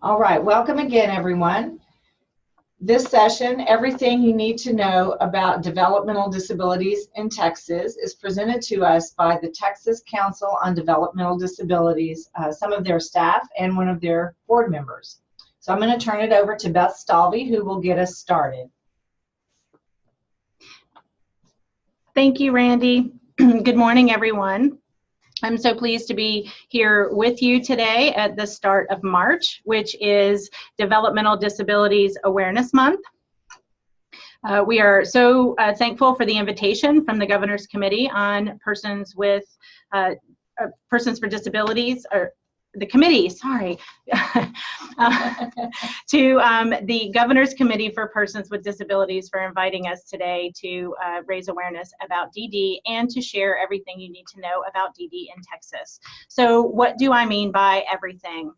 All right, welcome again, everyone. This session, Everything You Need to Know About Developmental Disabilities in Texas, is presented to us by the Texas Council on Developmental Disabilities, some of their staff and one of their board members. So I'm going to turn it over to Beth Stalvey, who will get us started. Thank you, Randy. Good morning, everyone. I'm so pleased to be here with you today at the start of March, which is Developmental Disabilities Awareness Month. We are so thankful for the invitation from the Governor's Committee on Persons with Persons for Disabilities, or the committee, sorry, to the Governor's Committee for Persons with Disabilities for inviting us today to raise awareness about DD and to share everything you need to know about DD in Texas. So what do I mean by everything?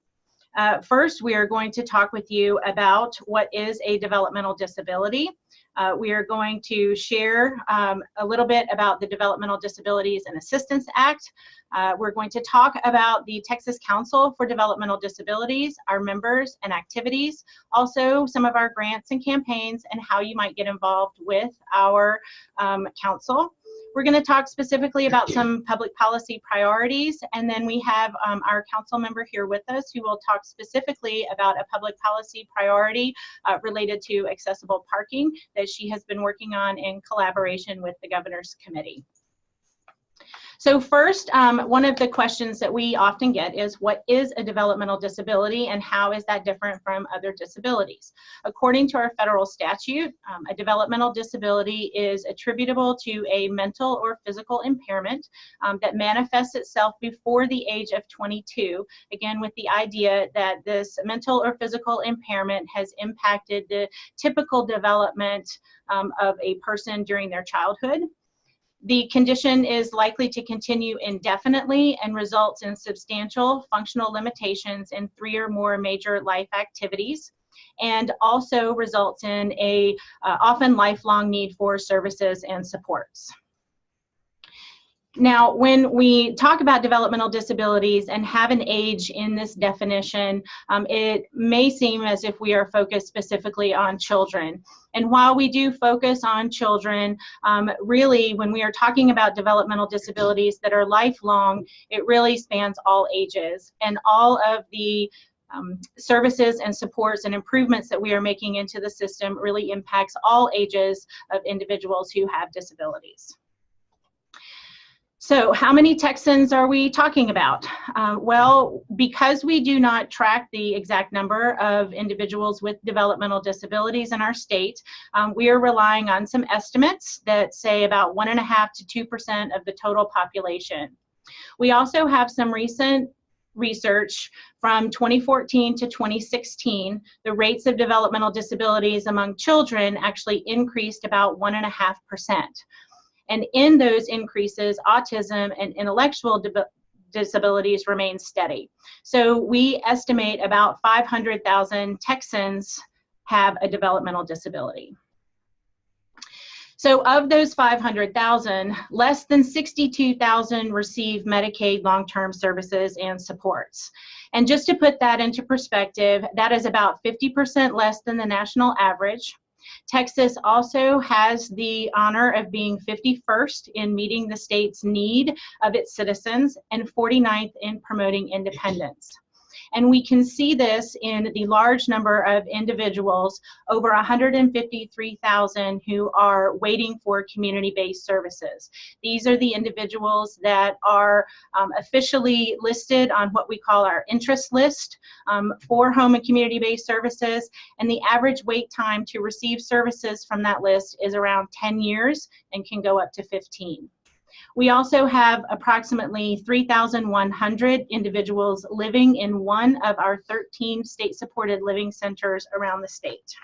First, we are going to talk with you about what is a developmental disability. We are going to share a little bit about the Developmental Disabilities and Assistance Act. We're going to talk about the Texas Council for Developmental Disabilities, our members and activities, also some of our grants and campaigns and how you might get involved with our council. We're going to talk specifically about some public policy priorities, and then we have our council member here with us who will talk specifically about a public policy priority related to accessible parking that she has been working on in collaboration with the Governor's Committee. So first, one of the questions that we often get is, what is a developmental disability and how is that different from other disabilities? According to our federal statute, a developmental disability is attributable to a mental or physical impairment that manifests itself before the age of 22, again with the idea that this mental or physical impairment has impacted the typical development of a person during their childhood. The condition is likely to continue indefinitely and results in substantial functional limitations in 3 or more major life activities, and also results in a often lifelong need for services and supports. Now, when we talk about developmental disabilities and have an age in this definition, it may seem as if we are focused specifically on children. And while we do focus on children, really when we are talking about developmental disabilities that are lifelong, it really spans all ages. And all of the services and supports and improvements that we are making into the system really impacts all ages of individuals who have disabilities. So how many Texans are we talking about? Well, because we do not track the exact number of individuals with developmental disabilities in our state, we are relying on some estimates that say about 1.5% to 2% of the total population. We also have some recent research from 2014 to 2016. The rates of developmental disabilities among children actually increased about 1.5%. And in those increases, autism and intellectual disabilities remain steady. So we estimate about 500,000 Texans have a developmental disability. So of those 500,000, less than 62,000 receive Medicaid long-term services and supports. And just to put that into perspective, that is about 50% less than the national average. Texas also has the honor of being 51st in meeting the state's need of its citizens and 49th in promoting independence. And we can see this in the large number of individuals, over 153,000 who are waiting for community-based services. These are the individuals that are officially listed on what we call our interest list for home and community-based services, and the average wait time to receive services from that list is around 10 years and can go up to 15. We also have approximately 3,100 individuals living in one of our 13 state-supported living centers around the state.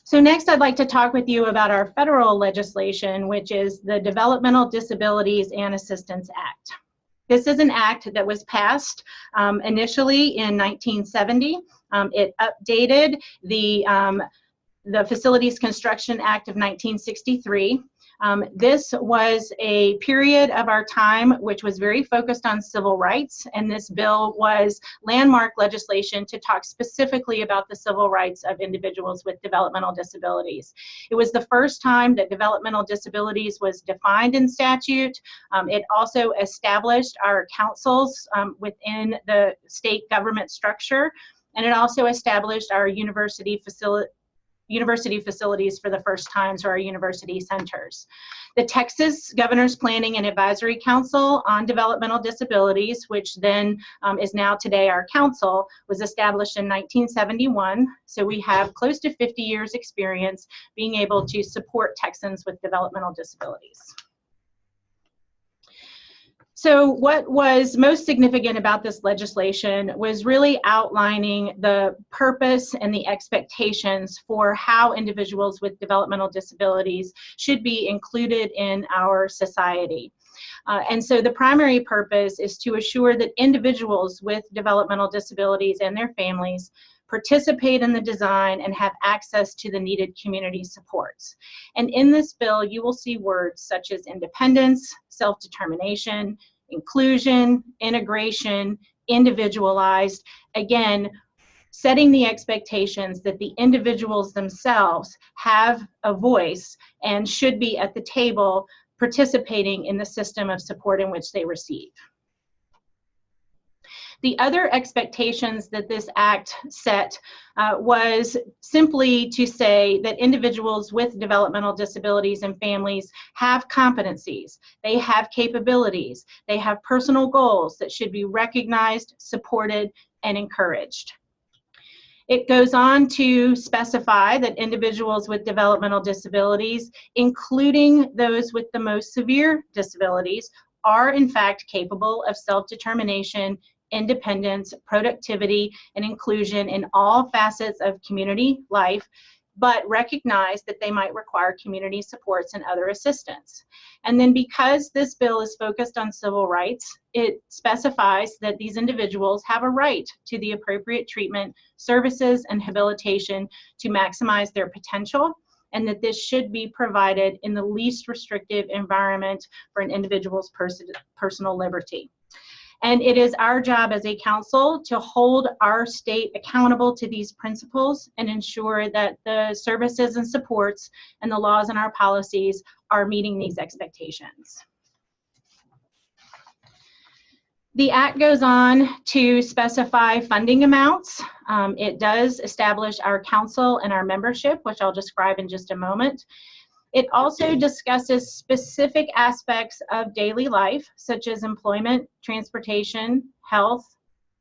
So next I'd like to talk with you about our federal legislation, which is the Developmental Disabilities and Assistance Act. This is an act that was passed initially in 1970. It updated the Facilities Construction Act of 1963. This was a period of our time which was very focused on civil rights, and this bill was landmark legislation to talk specifically about the civil rights of individuals with developmental disabilities. It was the first time that developmental disabilities was defined in statute. It also established our councils within the state government structure, and it also established our university facilities for the first time, so our university centers. The Texas Governor's Planning and Advisory Council on Developmental Disabilities, which then is now today our council, was established in 1971. So we have close to 50 years experience being able to support Texans with developmental disabilities. So what was most significant about this legislation was really outlining the purpose and the expectations for how individuals with developmental disabilities should be included in our society. And so the primary purpose is to assure that individuals with developmental disabilities and their families participate in the design and have access to the needed community supports. And in this bill, you will see words such as independence, self-determination, inclusion, integration, individualized, again, setting the expectations that the individuals themselves have a voice and should be at the table participating in the system of support in which they receive. The other expectations that this act set was simply to say that individuals with developmental disabilities and families have competencies, they have capabilities, they have personal goals that should be recognized, supported, and encouraged. It goes on to specify that individuals with developmental disabilities, including those with the most severe disabilities, are in fact capable of self-determination, independence, productivity, and inclusion in all facets of community life, but recognize that they might require community supports and other assistance. And then because this bill is focused on civil rights, it specifies that these individuals have a right to the appropriate treatment, services, and habilitation to maximize their potential, and that this should be provided in the least restrictive environment for an individual's personal liberty. And it is our job as a council to hold our state accountable to these principles and ensure that the services and supports and the laws and our policies are meeting these expectations. The Act goes on to specify funding amounts. It does establish our council and our membership, which I'll describe in just a moment. It also discusses specific aspects of daily life, such as employment, transportation, health,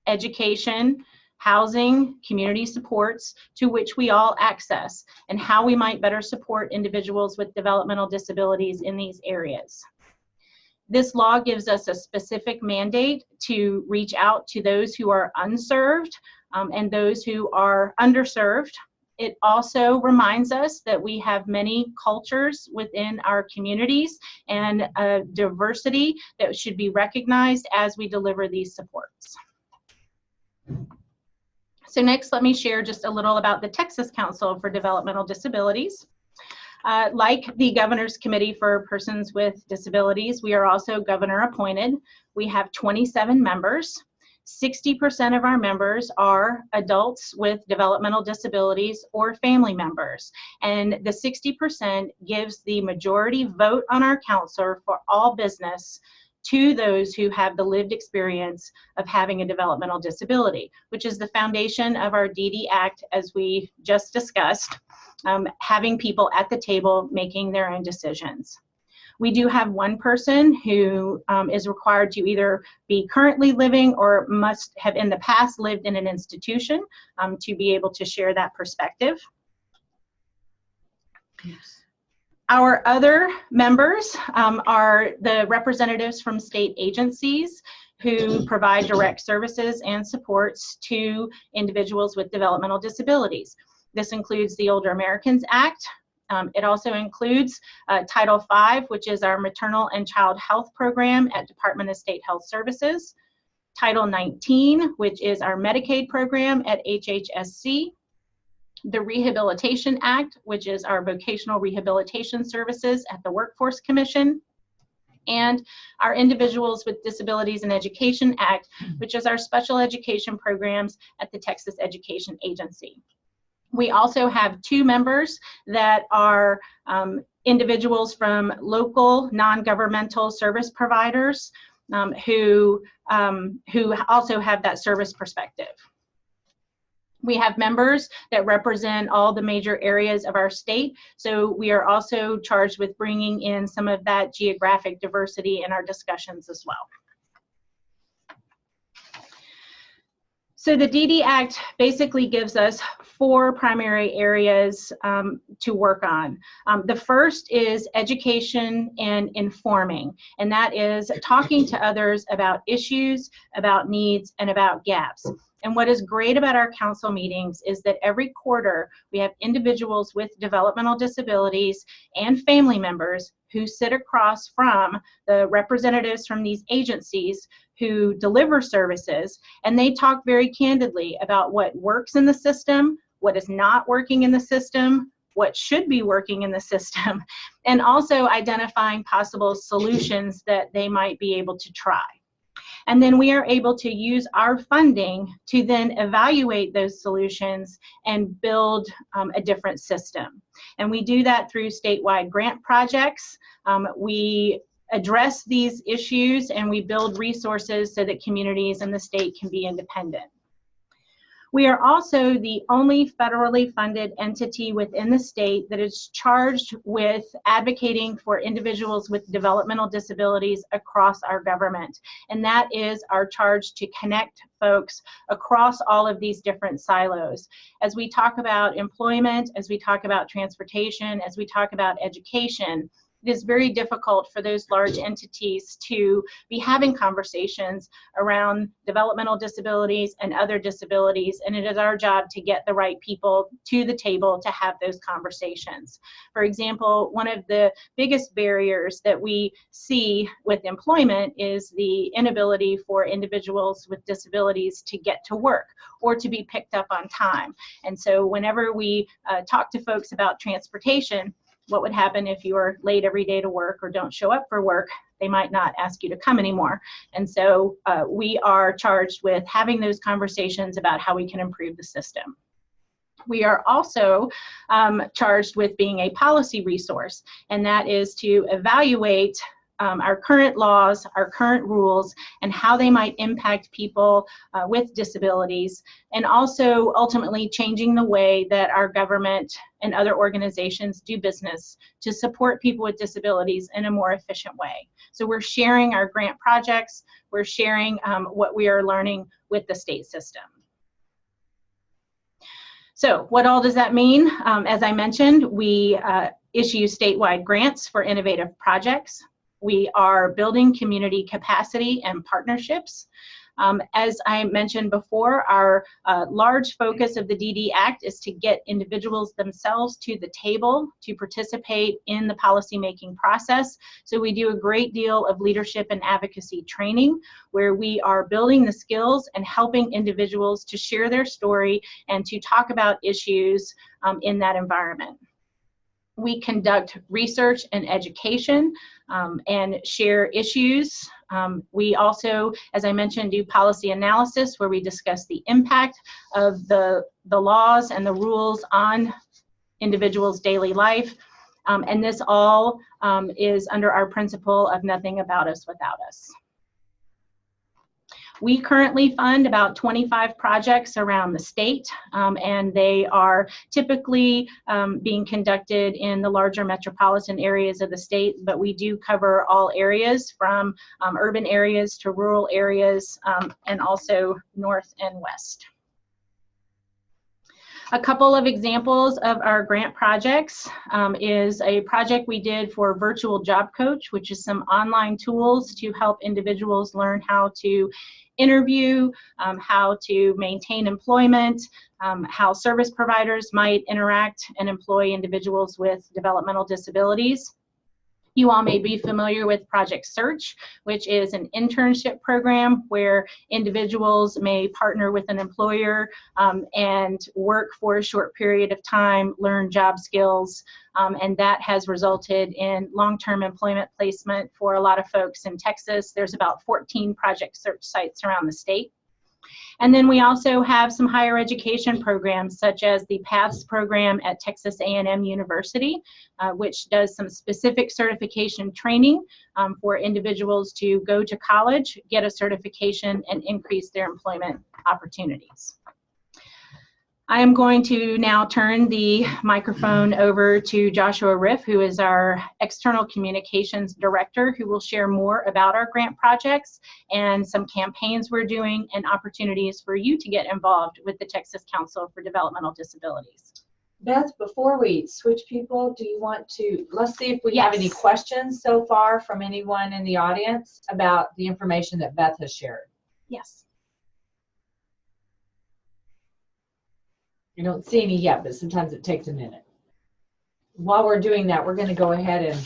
education, housing, community supports, to which we all access, and how we might better support individuals with developmental disabilities in these areas. This law gives us a specific mandate to reach out to those who are unserved and those who are underserved. It also reminds us that we have many cultures within our communities and a diversity that should be recognized as we deliver these supports. So next, let me share just a little about the Texas Council for Developmental Disabilities. Like the Governor's Committee for Persons with Disabilities, we are also governor appointed. We have 27 members. 60% of our members are adults with developmental disabilities or family members. And the 60% gives the majority vote on our council for all business to those who have the lived experience of having a developmental disability, which is the foundation of our DD Act, as we just discussed, having people at the table making their own decisions. We do have one person who is required to either be currently living or must have in the past lived in an institution to be able to share that perspective. Yes. Our other members are the representatives from state agencies who provide direct services and supports to individuals with developmental disabilities. This includes the Older Americans Act. It also includes Title V, which is our maternal and child health program at Department of State Health Services. Title 19, which is our Medicaid program at HHSC. the Rehabilitation Act, which is our vocational rehabilitation services at the Workforce Commission, and our Individuals with Disabilities in Education Act, which is our special education programs at the Texas Education Agency. We also have 2 members that are individuals from local non-governmental service providers who also have that service perspective. We have members that represent all the major areas of our state, so we are also charged with bringing in some of that geographic diversity in our discussions as well. So the DD Act basically gives us 4 primary areas to work on. The first is education and informing, and that is talking to others about issues, about needs, and about gaps. And what is great about our council meetings is that every quarter we have individuals with developmental disabilities and family members who sit across from the representatives from these agencies who deliver services, and they talk very candidly about what works in the system, what is not working in the system, what should be working in the system, and also identifying possible solutions that they might be able to try. And then we are able to use our funding to then evaluate those solutions and build a different system. And we do that through statewide grant projects. We address these issues and we build resources so that communities and the state can be independent. We are also the only federally funded entity within the state that is charged with advocating for individuals with developmental disabilities across our government. And that is our charge to connect folks across all of these different silos. As we talk about employment, as we talk about transportation, as we talk about education, it is very difficult for those large entities to be having conversations around developmental disabilities and other disabilities, and it is our job to get the right people to the table to have those conversations. For example, one of the biggest barriers that we see with employment is the inability for individuals with disabilities to get to work or to be picked up on time. And so whenever we talk to folks about transportation, what would happen if you are late every day to work or don't show up for work? They might not ask you to come anymore. And so we are charged with having those conversations about how we can improve the system. We are also charged with being a policy resource, and that is to evaluate our current laws, our current rules, and how they might impact people with disabilities, and also ultimately changing the way that our government and other organizations do business to support people with disabilities in a more efficient way. So we're sharing our grant projects, we're sharing what we are learning with the state system. So what all does that mean? As I mentioned, we issue statewide grants for innovative projects. We are building community capacity and partnerships. As I mentioned before, our large focus of the DD Act is to get individuals themselves to the table to participate in the policymaking process. So we do a great deal of leadership and advocacy training where we are building the skills and helping individuals to share their story and to talk about issues in that environment. We conduct research and education and share issues. We also, as I mentioned, do policy analysis where we discuss the impact of the laws and the rules on individuals' daily life. And this all is under our principle of nothing about us without us. We currently fund about 25 projects around the state, and they are typically being conducted in the larger metropolitan areas of the state, but we do cover all areas from urban areas to rural areas and also north and west. A couple of examples of our grant projects is a project we did for Virtual Job Coach, which is some online tools to help individuals learn how to interview, how to maintain employment, how service providers might interact and employ individuals with developmental disabilities. You all may be familiar with Project Search, which is an internship program where individuals may partner with an employer and work for a short period of time, learn job skills, and that has resulted in long-term employment placement for a lot of folks in Texas. There's about 14 Project Search sites around the state. And then we also have some higher education programs such as the PATHS program at Texas A&M University, which does some specific certification training for individuals to go to college, get a certification, and increase their employment opportunities. I am going to now turn the microphone over to Joshua Riff, who is our External Communications Director, who will share more about our grant projects and some campaigns we're doing and opportunities for you to get involved with the Texas Council for Developmental Disabilities. Beth, before we switch people, do you want to, let's see if we have any questions so far from anyone in the audience about the information that Beth has shared. Yes. I don't see any yet, but sometimes it takes a minute. While we're doing that, we're going to go ahead and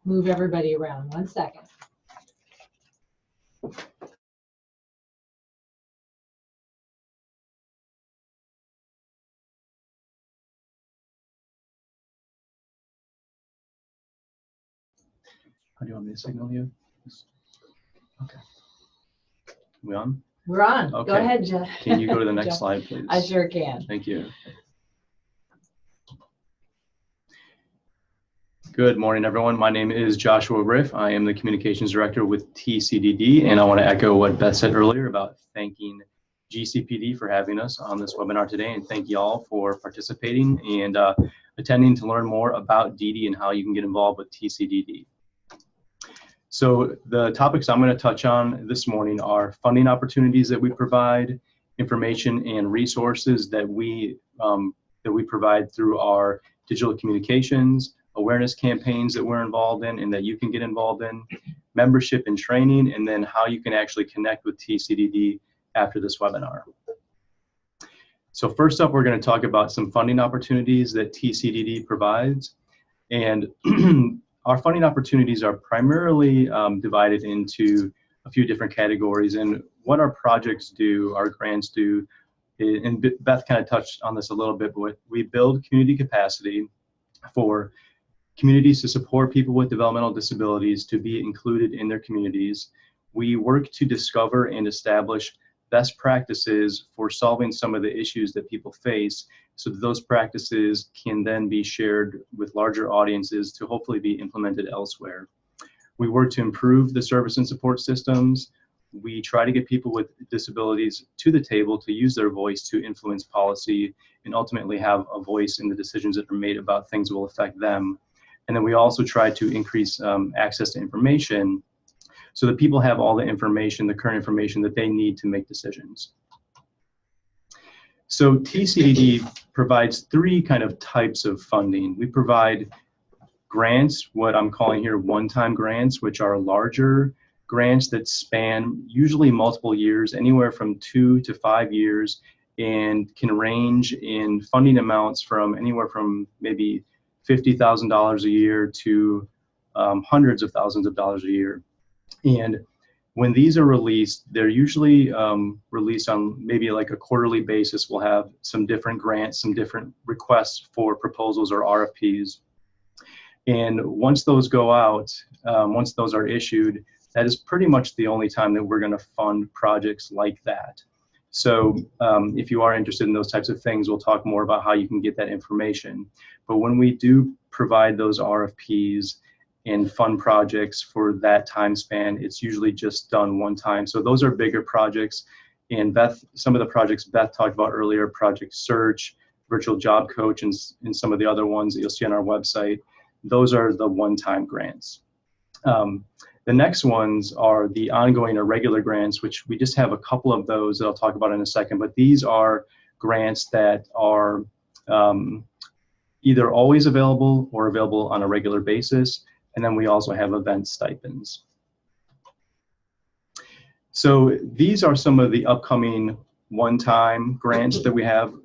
move everybody around. 1 second. How do you want me to signal you? Okay. We on? We're on. Okay. Go ahead, Jeff. Can you go to the next slide, please? I sure can. Thank you. Good morning, everyone. My name is Joshua Riff. I am the Communications Director with TCDD, and I want to echo what Beth said earlier about thanking GCPD for having us on this webinar today, and thank you all for participating and attending to learn more about DD and how you can get involved with TCDD. So the topics I'm going to touch on this morning are funding opportunities that we provide, information and resources that we provide through our digital communications, awareness campaigns that we're involved in and that you can get involved in, membership and training, and then how you can actually connect with TCDD after this webinar. So first up, we're going to talk about some funding opportunities that TCDD provides. And our funding opportunities are primarily divided into a few different categories. And what our projects do, our grants do, and Beth kind of touched on this a little bit, but we build community capacity for communities to support people with developmental disabilities to be included in their communities. We work to discover and establish best practices for solving some of the issues that people face, so that those practices can then be shared with larger audiences to hopefully be implemented elsewhere. We work to improve the service and support systems. We try to get people with disabilities to the table to use their voice to influence policy and ultimately have a voice in the decisions that are made about things that will affect them. And then we also try to increase access to information so that people have all the information, the current information that they need to make decisions. So TCDD provides three kind of types of funding. We provide grants, what I'm calling here one-time grants, which are larger grants that span usually multiple years, anywhere from 2 to 5 years, and can range in funding amounts from anywhere from maybe $50,000 a year to hundreds of thousands of dollars a year. And when these are released, they're usually released on maybe like a quarterly basis. We'll have some different grants, some different requests for proposals or RFPs. And once those go out, once those are issued, that is pretty much the only time that we're going to fund projects like that. So if you are interested in those types of things, we'll talk more about how you can get that information. But when we do provide those RFPs and fund projects for that time span, it's usually just done one time. So those are bigger projects. And Beth, some of the projects Beth talked about earlier, Project Search, Virtual Job Coach, and some of the other ones that you'll see on our website, those are the one-time grants. The next ones are the ongoing or regular grants, which we just have a couple of those that I'll talk about in a second, but these are grants that are either always available or available on a regular basis. And then we also have event stipends. So these are some of the upcoming one-time grants that we have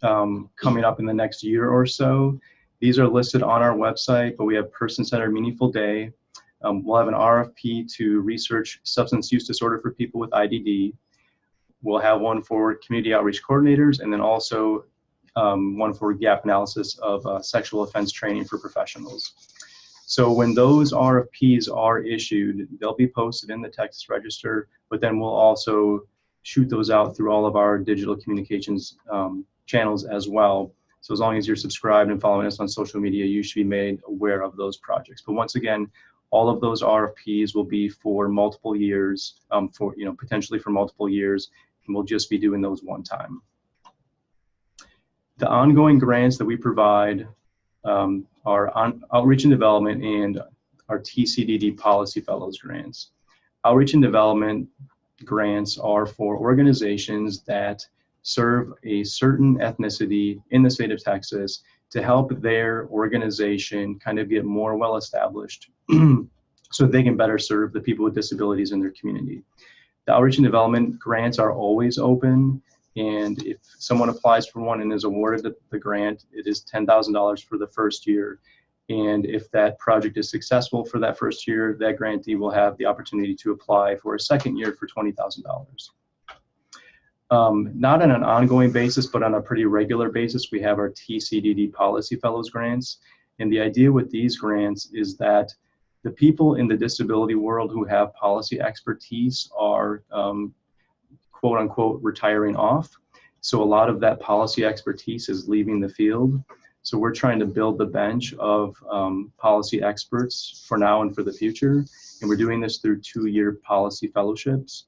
coming up in the next year or so. These are listed on our website, but we have Person-Centered Meaningful Day. We'll have an RFP to research substance use disorder for people with IDD. We'll have one for community outreach coordinators, and then also one for gap analysis of sexual offense training for professionals. So when those RFPs are issued, they'll be posted in the Texas Register, but then we'll also shoot those out through all of our digital communications channels as well. So as long as you're subscribed and following us on social media, you should be made aware of those projects. But once again, all of those RFPs will be for multiple years, potentially for multiple years, and we'll just be doing those one time. The ongoing grants that we provide are on Outreach and Development and our TCDD Policy Fellows grants. Outreach and Development grants are for organizations that serve a certain ethnicity in the state of Texas to help their organization kind of get more well established so they can better serve the people with disabilities in their community. The Outreach and Development grants are always open, and if someone applies for one and is awarded the grant, it is $10,000 for the first year. And if that project is successful for that first year, that grantee will have the opportunity to apply for a second year for $20,000. Not on an ongoing basis, but on a pretty regular basis, we have our TCDD Policy Fellows grants. And the idea with these grants is that the people in the disability world who have policy expertise are quote unquote retiring off. So a lot of that policy expertise is leaving the field. So we're trying to build the bench of policy experts for now and for the future. And we're doing this through 2-year policy fellowships.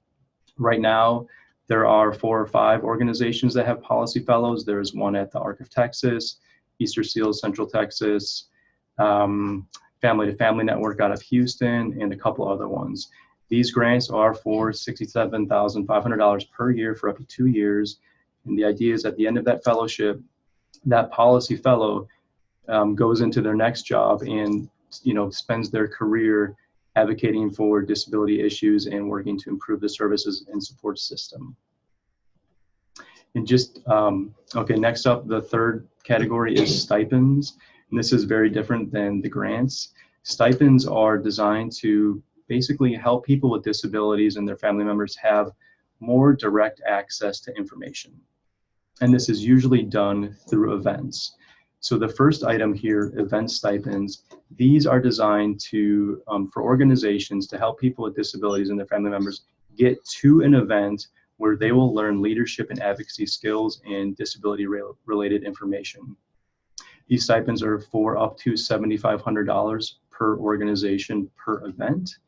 Right now, there are 4 or 5 organizations that have policy fellows. There's one at the Arc of Texas, Easter Seals Central Texas, Family to Family Network out of Houston, and a couple other ones. These grants are for $67,500 per year for up to 2 years. And the idea is at the end of that fellowship, that policy fellow goes into their next job and spends their career advocating for disability issues and working to improve the services and support system. And just, okay, next up, the third category is stipends. And this is very different than the grants. Stipends are designed to basically help people with disabilities and their family members have more direct access to information. And this is usually done through events. So the first item here, event stipends, these are designed to, for organizations to help people with disabilities and their family members get to an event where they will learn leadership and advocacy skills and disability-related information. These stipends are for up to $7,500 per organization per event.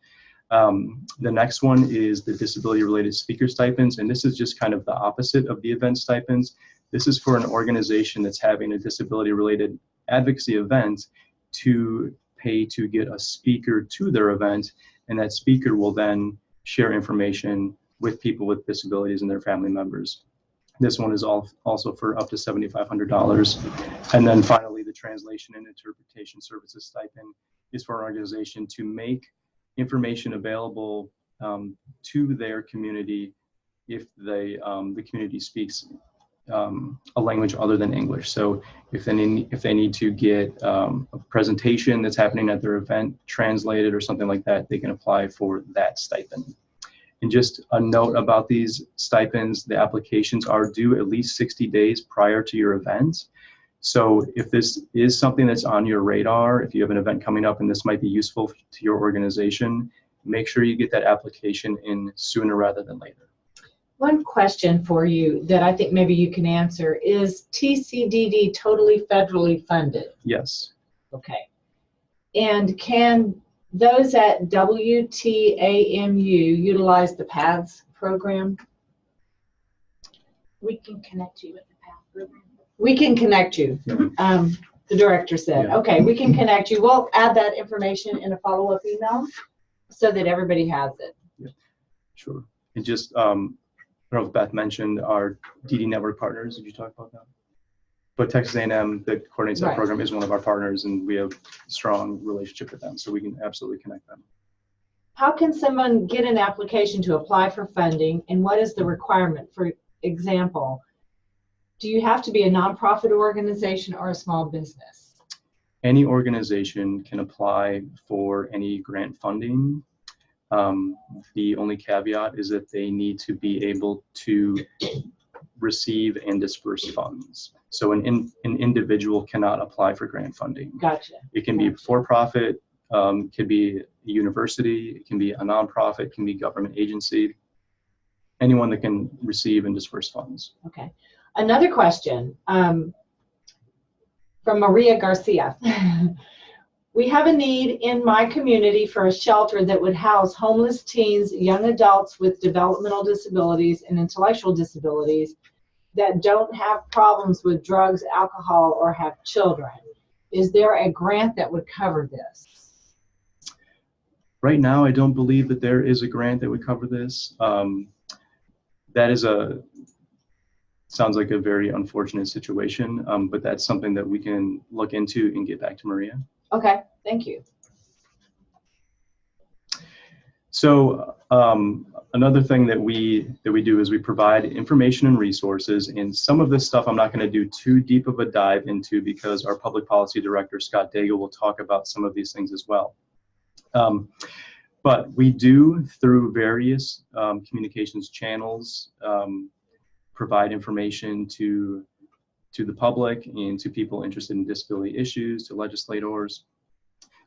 The next one is the disability-related speaker stipends, and this is just kind of the opposite of the event stipends. This is for an organization that's having a disability-related advocacy event to pay to get a speaker to their event, and that speaker will then share information with people with disabilities and their family members. This one is also for up to $7,500. And then finally, the translation and interpretation services stipend is for an organization to make information available to their community if the community speaks a language other than English. So if they need to get a presentation that's happening at their event translated or something like that, they can apply for that stipend. And just a note about these stipends, the applications are due at least 60 days prior to your event. So if this is something that's on your radar, if you have an event coming up and this might be useful to your organization, make sure you get that application in sooner rather than later. One question for you that I think maybe you can answer is TCDD totally federally funded? Yes. Okay. And can those at WTAMU utilize the PATHS program? We can connect you with the PATH program. We can connect you, the director said. Yeah. Okay, we can connect you. We'll add that information in a follow-up email so that everybody has it. Yeah, sure. And just, I don't know if Beth mentioned our DD network partners. Did you talk about that? But Texas A&M that coordinates that Right. program is one of our partners, and we have a strong relationship with them, so we can absolutely connect them. How can someone get an application to apply for funding, and what is the requirement? For example, do you have to be a nonprofit organization or a small business? Any organization can apply for any grant funding. The only caveat is that they need to be able to receive and disperse funds. So an individual cannot apply for grant funding. Gotcha. It can be for-profit, could be a university, it can be a nonprofit, it can be government agency, anyone that can receive and disperse funds. Okay. Another question from Maria Garcia. We have a need in my community for a shelter that would house homeless teens, young adults with developmental disabilities and intellectual disabilities that don't have problems with drugs, alcohol, or have children. Is there a grant that would cover this? Right now, I don't believe that there is a grant that would cover this. That is sounds like a very unfortunate situation, but that's something that we can look into and get back to Maria. Okay, thank you. So another thing that we do is we provide information and resources, and some of this stuff I'm not going to do too deep of a dive into because our public policy director, Scott Daigle, will talk about some of these things as well. But we do, through various communications channels, provide information to the public and to people interested in disability issues, to legislators.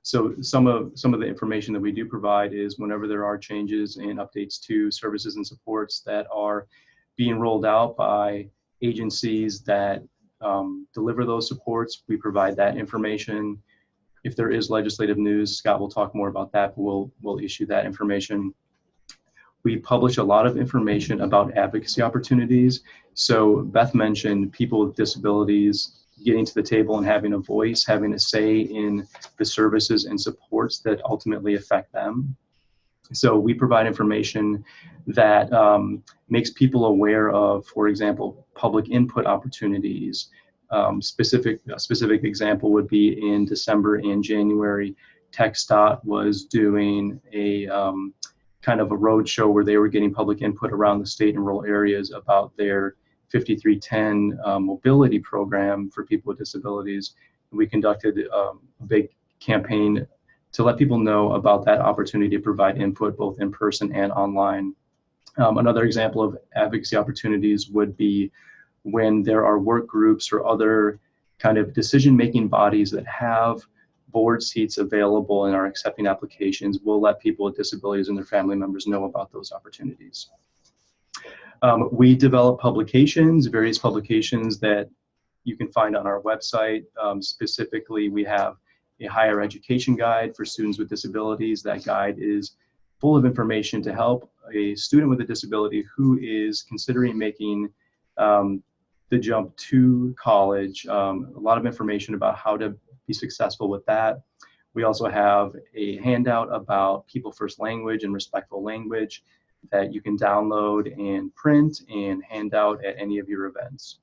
So some of the information that we do provide is whenever there are changes and updates to services and supports that are being rolled out by agencies that deliver those supports, we provide that information. If there is legislative news, Scott will talk more about that, but we'll issue that information. We publish a lot of information about advocacy opportunities. So Beth mentioned people with disabilities getting to the table and having a voice, having a say in the services and supports that ultimately affect them. So we provide information that makes people aware of, for example, public input opportunities. A specific example would be in December and January, TxDOT was doing a kind of a road show where they were getting public input around the state and rural areas about their 5310 mobility program for people with disabilities. We conducted a big campaign to let people know about that opportunity to provide input both in person and online. Another example of advocacy opportunities would be when there are work groups or other kind of decision-making bodies that have board seats available and are accepting applications. We'll let people with disabilities and their family members know about those opportunities. We develop publications, various publications that you can find on our website. Specifically, we have a higher education guide for students with disabilities. That guide is full of information to help a student with a disability who is considering making the jump to college. A lot of information about how to be successful with that. We also have a handout about People First language and respectful language that you can download and print and hand out at any of your events.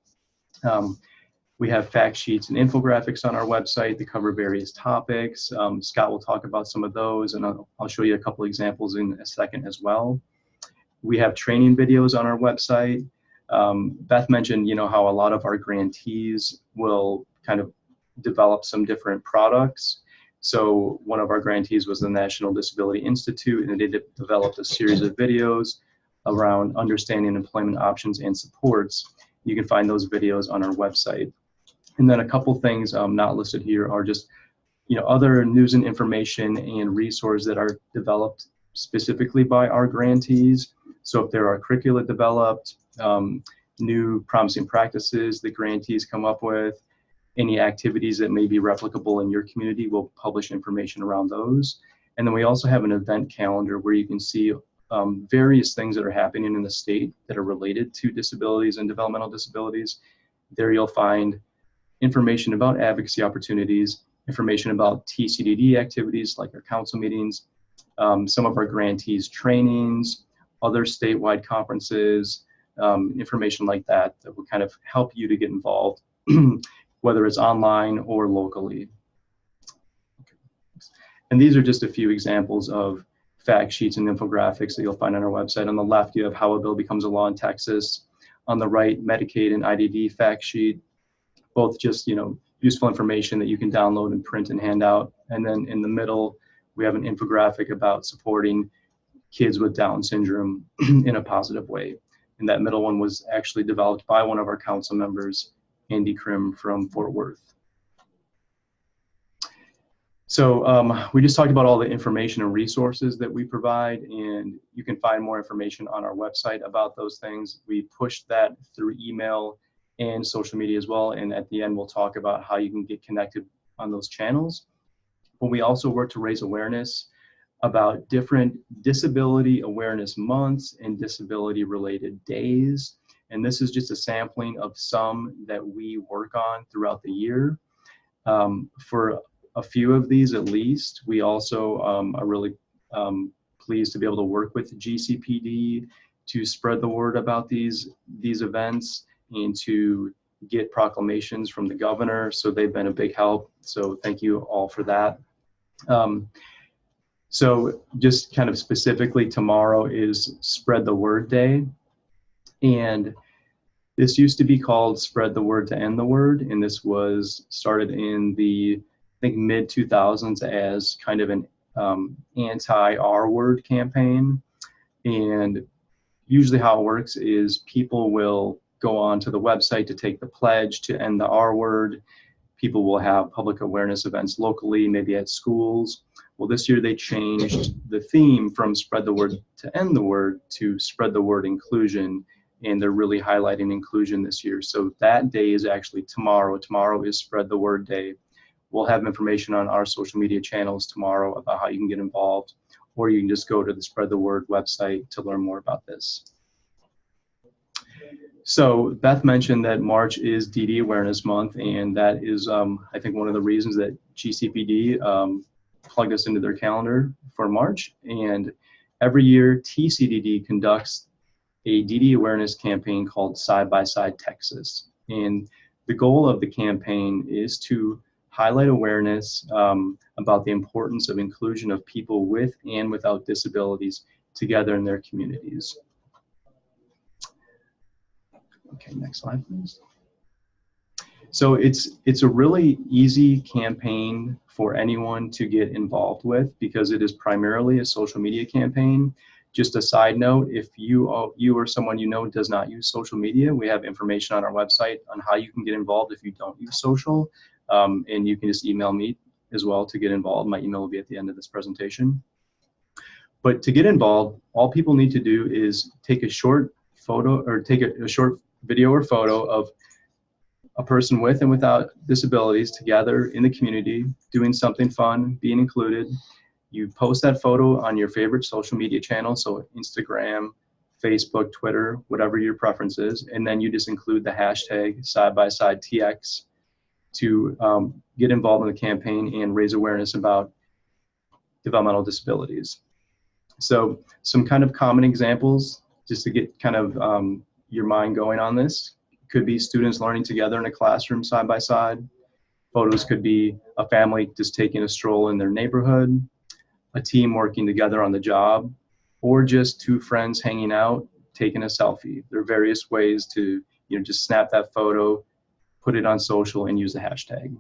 We have fact sheets and infographics on our website that cover various topics. Scott will talk about some of those, and I'll show you a couple examples in a second as well. We have training videos on our website. Beth mentioned, how a lot of our grantees will kind of develop some different products. So one of our grantees was the National Disability Institute, and they developed a series of videos around understanding employment options and supports. You can find those videos on our website. And then a couple things not listed here are just other news and information and resources that are developed specifically by our grantees. So if there are curricula developed, new promising practices the grantees come up with, any activities that may be replicable in your community, we'll publish information around those. And then we also have an event calendar where you can see various things that are happening in the state that are related to disabilities and developmental disabilities. There you'll find information about advocacy opportunities, information about TCDD activities like our council meetings, some of our grantees trainings, other statewide conferences, information like that that will kind of help you to get involved, whether it's online or locally. Okay. And these are just a few examples of fact sheets and infographics that you'll find on our website. On the left, you have how a bill becomes a law in Texas. On the right, Medicaid and IDD fact sheet. Both just, useful information that you can download and print and hand out. And then in the middle, we have an infographic about supporting kids with Down syndrome in a positive way. And that middle one was actually developed by one of our council members, Andy Krim from Fort Worth. So we just talked about all the information and resources that we provide, and you can find more information on our website about those things. We push that through email and social media as well, and at the end we'll talk about how you can get connected on those channels. But we also work to raise awareness about different disability awareness months and disability related days. And this is just a sampling of some that we work on throughout the year. For a few of these at least, we also are really pleased to be able to work with GCPD to spread the word about these events and to get proclamations from the governor. So they've been a big help. So thank you all for that. So just kind of specifically, tomorrow is Spread the Word Day. And this used to be called Spread the Word to End the Word. And this was started in the, I think, mid-2000s as kind of an anti-R word campaign. And usually how it works is people will go on to the website to take the pledge to end the R word. People will have public awareness events locally, maybe at schools. Well, this year they changed the theme from Spread the Word to End the Word to Spread the Word Inclusion, and they're really highlighting inclusion this year. So that day is actually tomorrow. Tomorrow is Spread the Word Day. We'll have information on our social media channels tomorrow about how you can get involved, or you can just go to the Spread the Word website to learn more about this. So Beth mentioned that March is DD Awareness Month, and that is, I think, one of the reasons that GCPD plugged us into their calendar for March. And every year, TCDD conducts a DD awareness campaign called Side by Side Texas. And the goal of the campaign is to highlight awareness about the importance of inclusion of people with and without disabilities together in their communities. Okay, next slide, please. So it's a really easy campaign for anyone to get involved with because it is primarily a social media campaign. Just a side note, if you or someone you know does not use social media, we have information on our website on how you can get involved if you don't use social, and you can just email me as well to get involved. My email will be at the end of this presentation. But to get involved, all people need to do is take a short photo or take a short video or photo of a person with and without disabilities together in the community, doing something fun, being included. You post that photo on your favorite social media channel, so Instagram, Facebook, Twitter, whatever your preference is, and then you just include the hashtag SideBySideTX to get involved in the campaign and raise awareness about developmental disabilities. So some kind of common examples, just to get kind of your mind going on this, could be students learning together in a classroom side by side. Photos could be a family just taking a stroll in their neighborhood, a team working together on the job, or just two friends hanging out, taking a selfie. There are various ways to just snap that photo, put it on social, and use the hashtag.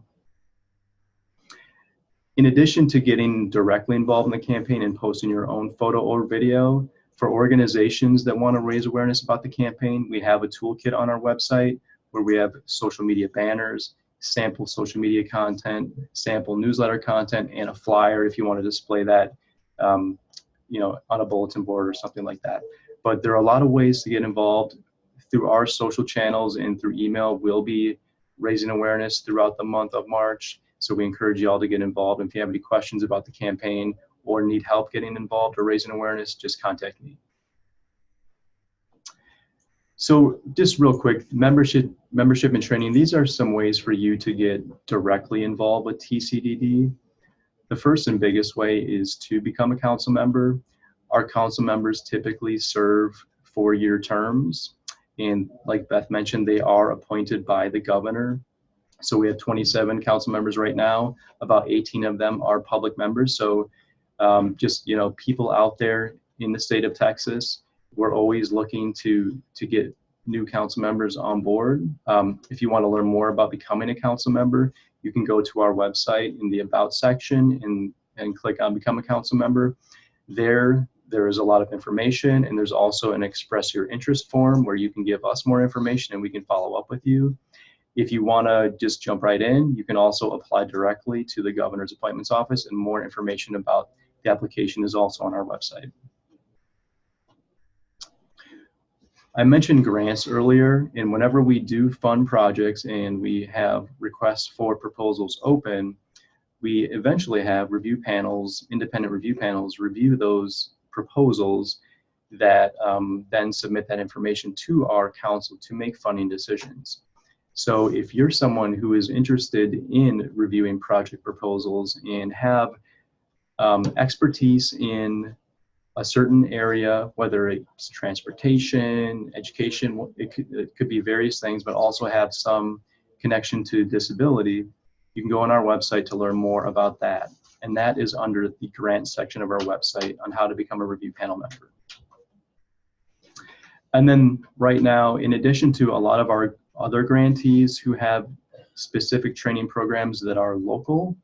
In addition to getting directly involved in the campaign and posting your own photo or video, for organizations that want to raise awareness about the campaign, we have a toolkit on our website where we have social media banners, sample social media content, sample newsletter content, and a flyer if you want to display that on a bulletin board or something like that. But there are a lot of ways to get involved through our social channels and through email. We'll be raising awareness throughout the month of March, so we encourage you all to get involved. And if you have any questions about the campaign or need help getting involved or raising awareness, just contact me. So just real quick, membership and training, these are some ways for you to get directly involved with TCDD. The first and biggest way is to become a council member. Our council members typically serve 4-year terms, and like Beth mentioned, they are appointed by the governor. So we have 27 council members right now. About 18 of them are public members. So just people out there in the state of Texas, we're always looking to get new council members on board. If you want to learn more about becoming a council member, you can go to our website in the About section and click on Become a Council Member. There is a lot of information, and there's also an Express Your Interest form where you can give us more information and we can follow up with you. If you want to just jump right in, you can also apply directly to the Governor's Appointments Office, and more information about the application is also on our website. I mentioned grants earlier, and whenever we do fund projects and we have requests for proposals open, we eventually have review panels, independent review panels, review those proposals that then submit that information to our council to make funding decisions. So if you're someone who is interested in reviewing project proposals and have expertise in a certain area, whether it's transportation, education, it could be various things, but also have some connection to disability, you can go on our website to learn more about that. And that is under the grant section of our website on how to become a review panel member. And then right now, in addition to a lot of our other grantees who have specific training programs that are local,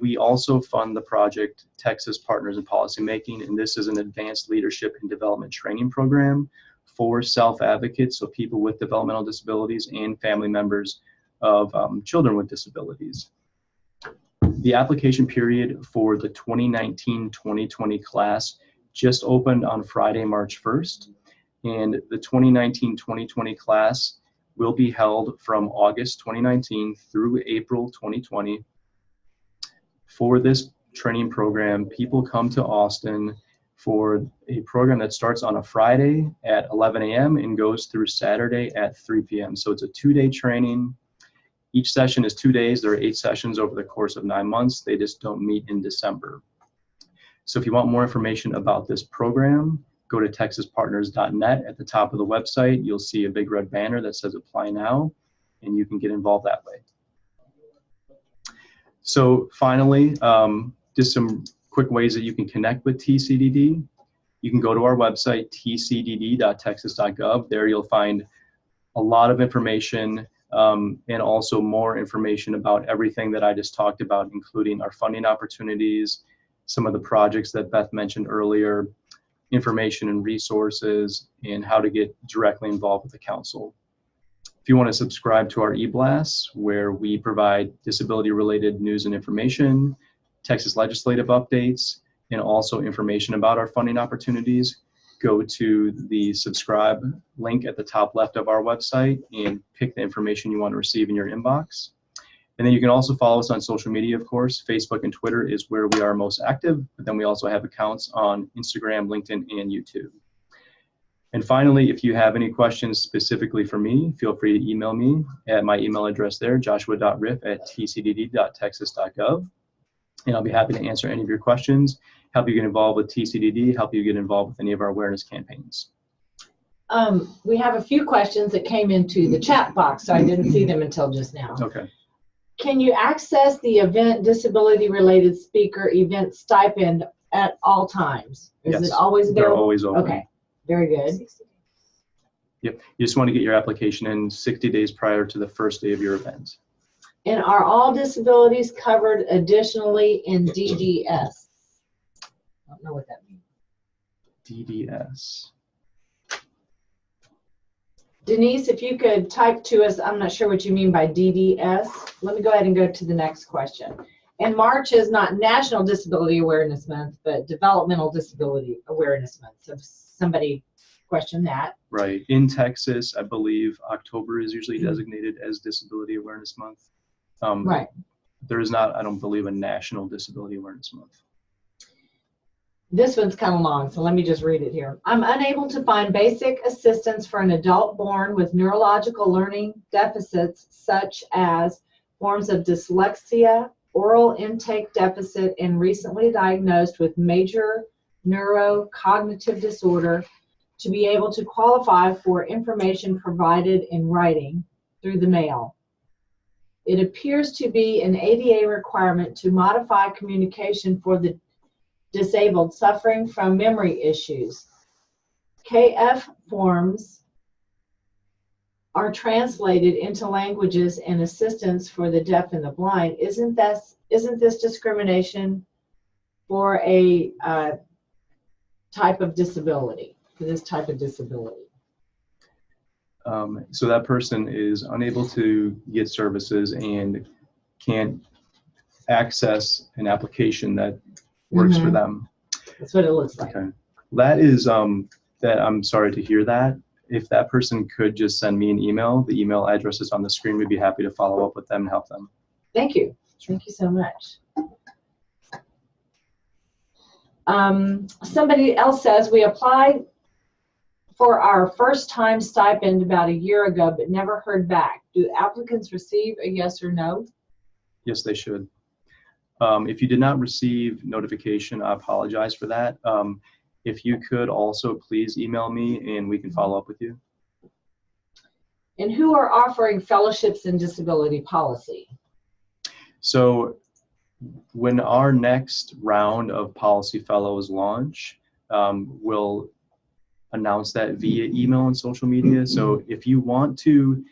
we also fund the project Texas Partners in Policymaking, and this is an advanced leadership and development training program for self-advocates, so people with developmental disabilities and family members of children with disabilities. The application period for the 2019-2020 class just opened on Friday, March 1st, and the 2019-2020 class will be held from August 2019 through April 2020. For this training program, people come to Austin for a program that starts on a Friday at 11 a.m. and goes through Saturday at 3 p.m. So it's a 2-day training. Each session is 2 days. There are 8 sessions over the course of 9 months. They just don't meet in December. So if you want more information about this program, go to texaspartners.net. At the top of the website, you'll see a big red banner that says Apply Now, and you can get involved that way. So finally, just some quick ways that you can connect with TCDD. You can go to our website, tcdd.texas.gov. There you'll find a lot of information and also more information about everything that I just talked about, including our funding opportunities, some of the projects that Beth mentioned earlier, information and resources, and how to get directly involved with the council. If you want to subscribe to our e-blasts, where we provide disability-related news and information, Texas legislative updates, and also information about our funding opportunities, go to the subscribe link at the top left of our website and pick the information you want to receive in your inbox. And then you can also follow us on social media, of course. Facebook and Twitter is where we are most active, but then we also have accounts on Instagram, LinkedIn, and YouTube. And finally, if you have any questions specifically for me, feel free to email me at my email address there, joshua.riff@tcdd.texas.gov. And I'll be happy to answer any of your questions, help you get involved with TCDD, help you get involved with any of our awareness campaigns. We have a few questions that came into the chat box, so I didn't see them until just now. Okay. Can you access the event disability-related speaker event stipend at all times? Is it always available? They're always open. Okay, very good. Yep. You just want to get your application in 60 days prior to the first day of your event. And are all disabilities covered additionally in DDS? I don't know what that means. DDS. Denise, if you could type to us, I'm not sure what you mean by DDS. Let me go ahead and go to the next question. And March is not National Disability Awareness Month, but Developmental Disability Awareness Month. So somebody questioned that. Right. In Texas, I believe October is usually designated as Disability Awareness Month. Right. There is not, I don't believe, a National Disability Awareness Month. This one's kind of long, so let me just read it here. I'm unable to find basic assistance for an adult born with neurological learning deficits such as forms of dyslexia, oral intake deficit, and recently diagnosed with major neurocognitive disorder to be able to qualify for information provided in writing through the mail. It appears to be an ADA requirement to modify communication for the disabled suffering from memory issues. KF forms are translated into languages and assistance for the deaf and the blind, isn't this discrimination for a type of disability, for this type of disability? So that person is unable to get services and can't access an application that works for them. That's what it looks like. Okay. That is, that I'm sorry to hear that. If that person could just send me an email, the email address is on the screen. We'd be happy to follow up with them and help them. Thank you. Thank you so much. Somebody else says, we applied for our first time stipend about a year ago, but never heard back. Do applicants receive a yes or no? Yes, they should. If you did not receive notification, I apologize for that. If you could also please email me and we can follow up with you. And who are offering fellowships in disability policy? So when our next round of policy fellows launch, we'll announce that via email and social media. So if you want to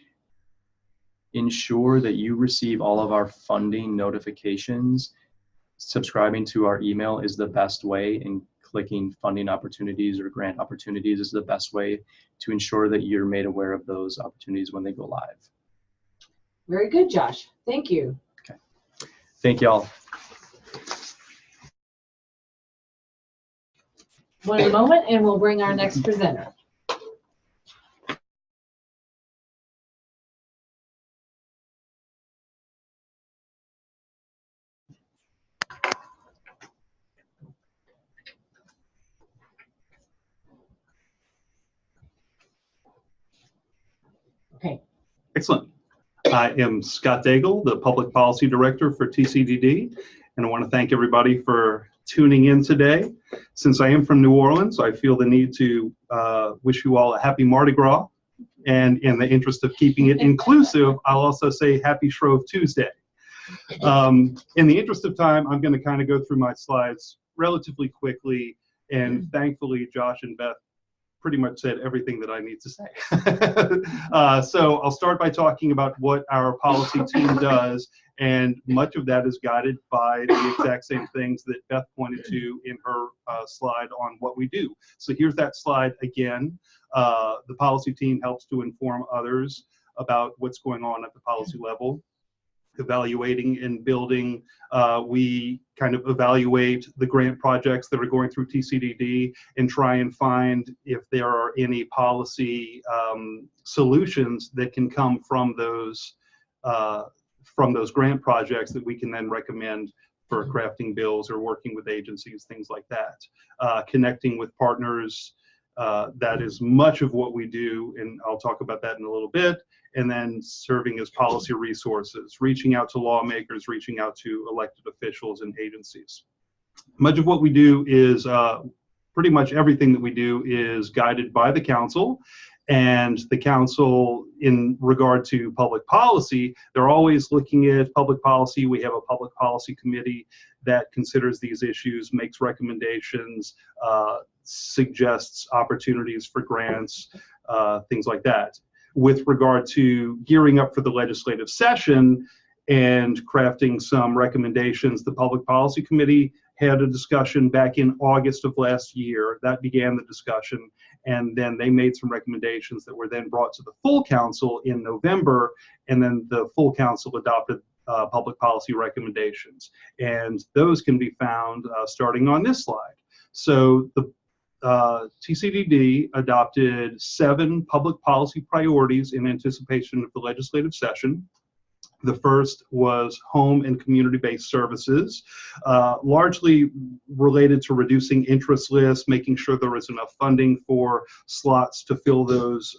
ensure that you receive all of our funding notifications, subscribing to our email is the best way, and clicking funding opportunities or grant opportunities is the best way to ensure that you're made aware of those opportunities when they go live. Very good, Josh. Thank you. Okay. Thank you all. One moment and we'll bring our next presenter. Okay. Excellent. I am Scott Daigle, the Public Policy Director for TCDD, and I want to thank everybody for tuning in today. Since I am from New Orleans, I feel the need to wish you all a happy Mardi Gras, and in the interest of keeping it inclusive, I'll also say happy Shrove Tuesday. In the interest of time, I'm going to kind of go through my slides relatively quickly, and thankfully Josh and Beth pretty much said everything that I need to say. So I'll start by talking about what our policy team does, and much of that is guided by the exact same things that Beth pointed to in her slide on what we do. So here's that slide again. The policy team helps to inform others about what's going on at the policy level. Evaluating and building, we kind of evaluate the grant projects that are going through TCDD and try and find if there are any policy solutions that can come from those grant projects that we can then recommend for crafting bills or working with agencies, things like that. Connecting with partners, that is much of what we do, and I'll talk about that in a little bit. And then serving as policy resources, reaching out to lawmakers, reaching out to elected officials and agencies. Much of what we do is, pretty much everything that we do is guided by the council. And the council, in regard to public policy, they're always looking at public policy. We have a public policy committee that considers these issues, makes recommendations, suggests opportunities for grants, things like that. With regard to gearing up for the legislative session and crafting some recommendations, the Public Policy Committee had a discussion back in August of last year. That began the discussion, and then they made some recommendations that were then brought to the full council in November, and then the full council adopted public policy recommendations. And those can be found starting on this slide. So the TCDD adopted 7 public policy priorities in anticipation of the legislative session. The first was home and community-based services, largely related to reducing interest lists, making sure there is enough funding for slots to fill those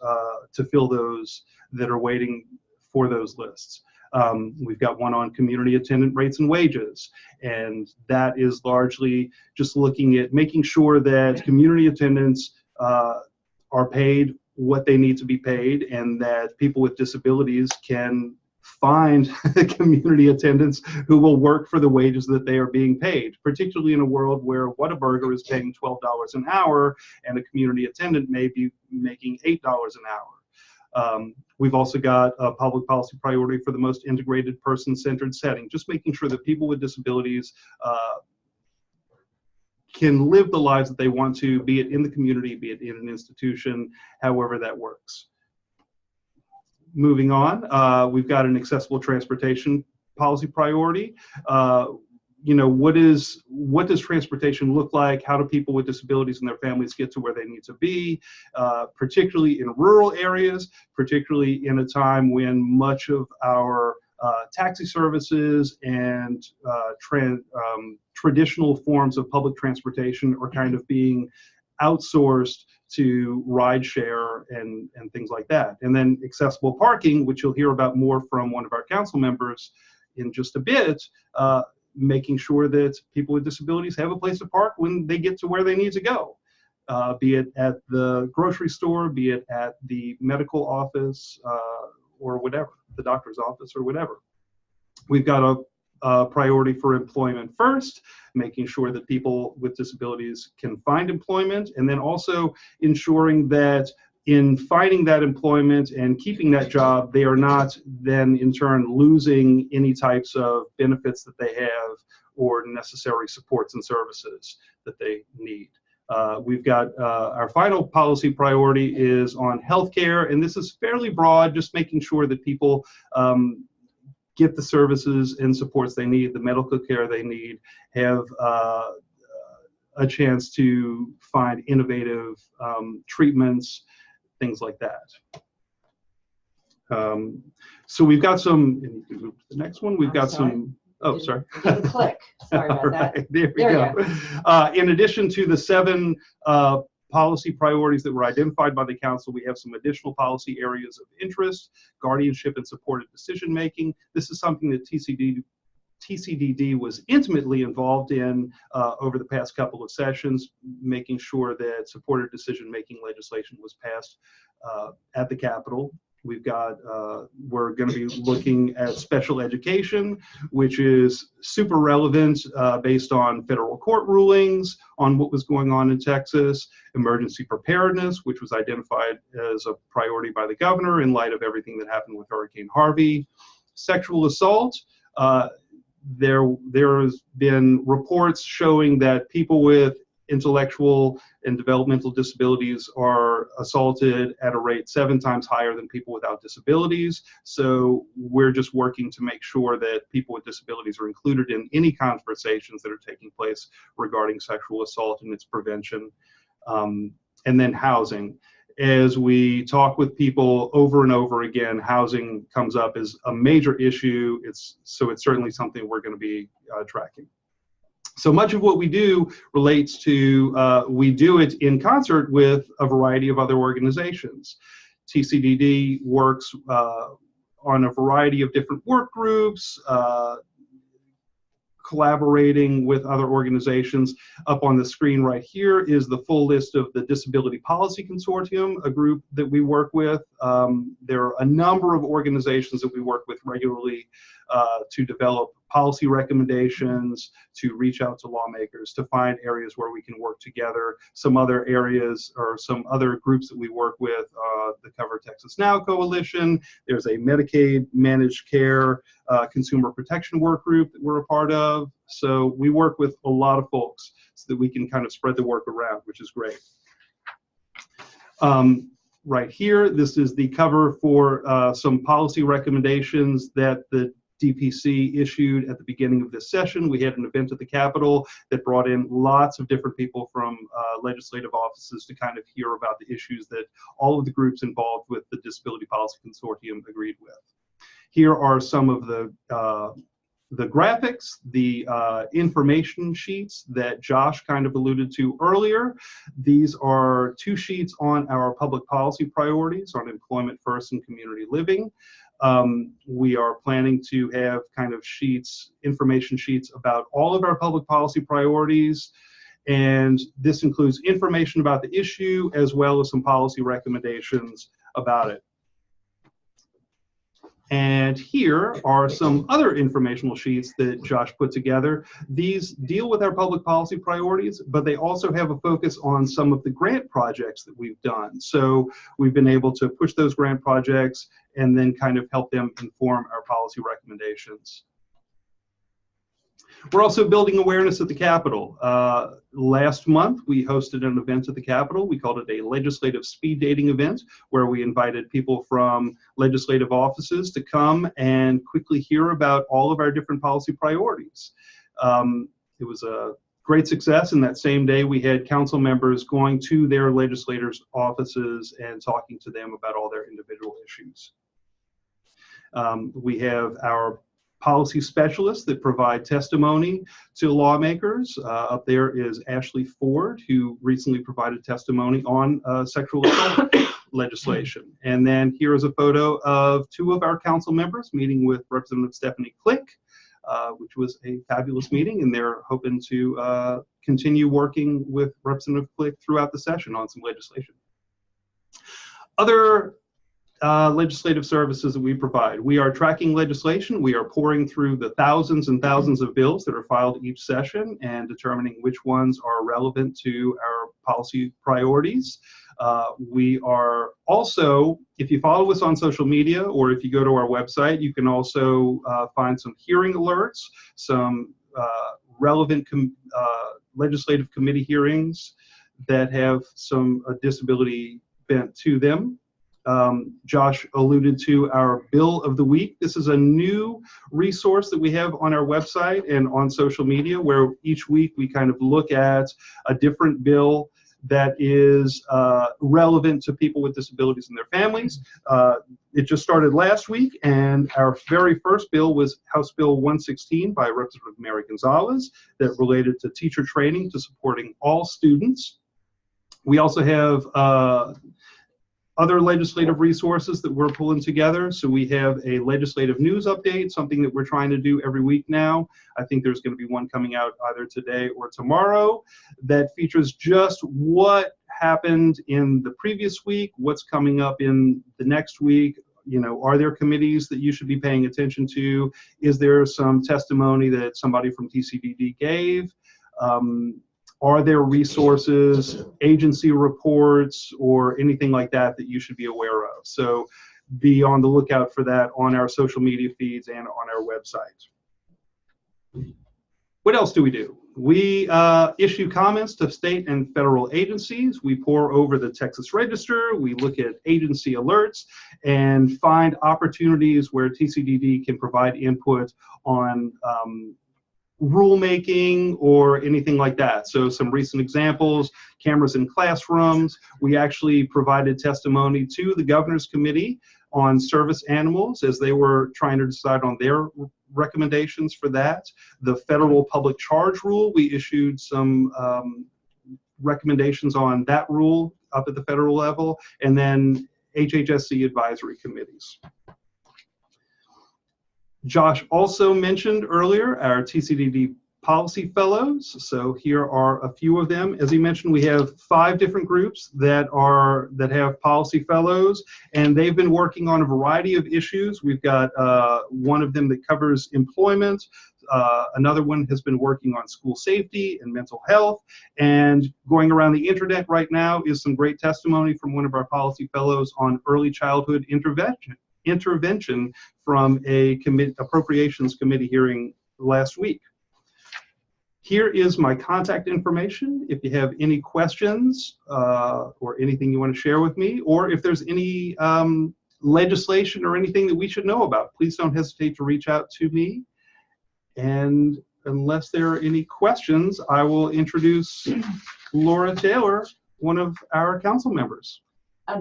that are waiting for those lists. We've got one on community attendant rates and wages, and that is largely just looking at making sure that community attendants are paid what they need to be paid, and that people with disabilities can find community attendants who will work for the wages that they are being paid, particularly in a world where Whataburger is paying $12 an hour and a community attendant may be making $8 an hour. We've also got a public policy priority for the most integrated person-centered setting, just making sure that people with disabilities can live the lives that they want to, be it in the community, be it in an institution, however that works. Moving on, we've got an accessible transportation policy priority. You know, what does transportation look like? How do people with disabilities and their families get to where they need to be, particularly in rural areas, particularly in a time when much of our taxi services and traditional forms of public transportation are kind of being outsourced to rideshare and things like that. And then accessible parking, which you'll hear about more from one of our council members in just a bit, making sure that people with disabilities have a place to park when they get to where they need to go, be it at the grocery store, be it at the medical office, or whatever, the doctor's office or whatever. We've got a priority for employment first, making sure that people with disabilities can find employment, and then also ensuring that in finding that employment and keeping that job, they are not then in turn losing any types of benefits that they have or necessary supports and services that they need. We've got our final policy priority is on healthcare, and this is fairly broad, just making sure that people get the services and supports they need, the medical care they need, have a chance to find innovative treatments, things like that. So we've got some, and you can move to the next one, we've got some, oh, sorry. Didn't click. Sorry about that. Right, there we go. In addition to the 7 policy priorities that were identified by the council, we have some additional policy areas of interest: guardianship and supported decision making. This is something that TCDD was intimately involved in over the past couple of sessions, making sure that supported decision-making legislation was passed at the Capitol. We've got, we're going to be looking at special education, which is super relevant based on federal court rulings on what was going on in Texas. Emergency preparedness, which was identified as a priority by the governor in light of everything that happened with Hurricane Harvey. Sexual assault. There has been reports showing that people with intellectual and developmental disabilities are assaulted at a rate 7 times higher than people without disabilities. So we're just working to make sure that people with disabilities are included in any conversations that are taking place regarding sexual assault and its prevention. And then housing. As we talk with people over and over again, housing comes up as a major issue. So it's certainly something we're going to be tracking. So much of what we do relates to, we do it in concert with a variety of other organizations. TCDD works on a variety of different work groups, collaborating with other organizations. Up on the screen right here is the full list of the Disability Policy Consortium, a group that we work with. There are a number of organizations that we work with regularly to develop policy recommendations, to reach out to lawmakers, to find areas where we can work together. Some other areas or some other groups that we work with, the Cover Texas Now Coalition. There's a Medicaid managed care consumer protection work group that we're a part of. So we work with a lot of folks so that we can kind of spread the work around, which is great. Right here, this is the cover for some policy recommendations that the DPC issued at the beginning of this session. We had an event at the Capitol that brought in lots of different people from legislative offices to kind of hear about the issues that all of the groups involved with the Disability Policy Consortium agreed with. Here are some of the graphics, the information sheets that Josh kind of alluded to earlier. These are 2 sheets on our public policy priorities on employment first and community living. We are planning to have kind of sheets, information sheets about all of our public policy priorities, and this includes information about the issue as well as some policy recommendations about it. And here are some other informational sheets that Josh put together. These deal with our public policy priorities, but they also have a focus on some of the grant projects that we've done. So we've been able to push those grant projects and then kind of help them inform our policy recommendations. We're also building awareness at the Capitol. Last month, we hosted an event at the Capitol. We called it a legislative speed dating event, where we invited people from legislative offices to come and quickly hear about all of our different policy priorities. It was a great success, and that same day we had council members going to their legislators' offices and talking to them about all their individual issues. We have our policy specialists that provide testimony to lawmakers. Up there is Ashley Ford, who recently provided testimony on sexual assault legislation. And then here is a photo of two of our council members meeting with Representative Stephanie Click, which was a fabulous meeting, and they're hoping to continue working with Representative Click throughout the session on some legislation. Other legislative services that we provide. We are tracking legislation. We are pouring through the thousands and thousands of bills that are filed each session and determining which ones are relevant to our policy priorities. We are also, if you follow us on social media or if you go to our website, you can also find some hearing alerts, some relevant legislative committee hearings that have some disability bent to them. Josh alluded to our Bill of the Week. This is a new resource that we have on our website and on social media, where each week we kind of look at a different bill that is relevant to people with disabilities and their families. It just started last week, and our very first bill was House Bill 116 by Representative Mary Gonzalez that related to teacher training to supporting all students. We also have other legislative resources that we're pulling together. So we have a legislative news update, something that we're trying to do every week now. I think there's going to be one coming out either today or tomorrow that features just what happened in the previous week, what's coming up in the next week. You know, are there committees that you should be paying attention to? Is there some testimony that somebody from TCDD gave? Are there resources, agency reports, or anything like that that you should be aware of? So be on the lookout for that on our social media feeds and on our website. What else do we do? We issue comments to state and federal agencies. We pore over the Texas Register. We look at agency alerts and find opportunities where TCDD can provide input on rulemaking or anything like that. So some recent examples: cameras in classrooms. We actually provided testimony to the Governor's Committee on service animals as they were trying to decide on their recommendations for that. The federal public charge rule, we issued some recommendations on that rule up at the federal level, and then HHSC advisory committees. Josh also mentioned earlier our TCDD policy fellows. So here are a few of them. As he mentioned, we have 5 different groups that have policy fellows, and they've been working on a variety of issues. We've got one of them that covers employment. Another one has been working on school safety and mental health. And going around the internet right now is some great testimony from one of our policy fellows on early childhood intervention from a appropriations committee hearing last week. Here is my contact information if you have any questions or anything you want to share with me, or if there's any legislation or anything that we should know about, please don't hesitate to reach out to me. And unless there are any questions, I will introduce Lora Taylor, one of our council members.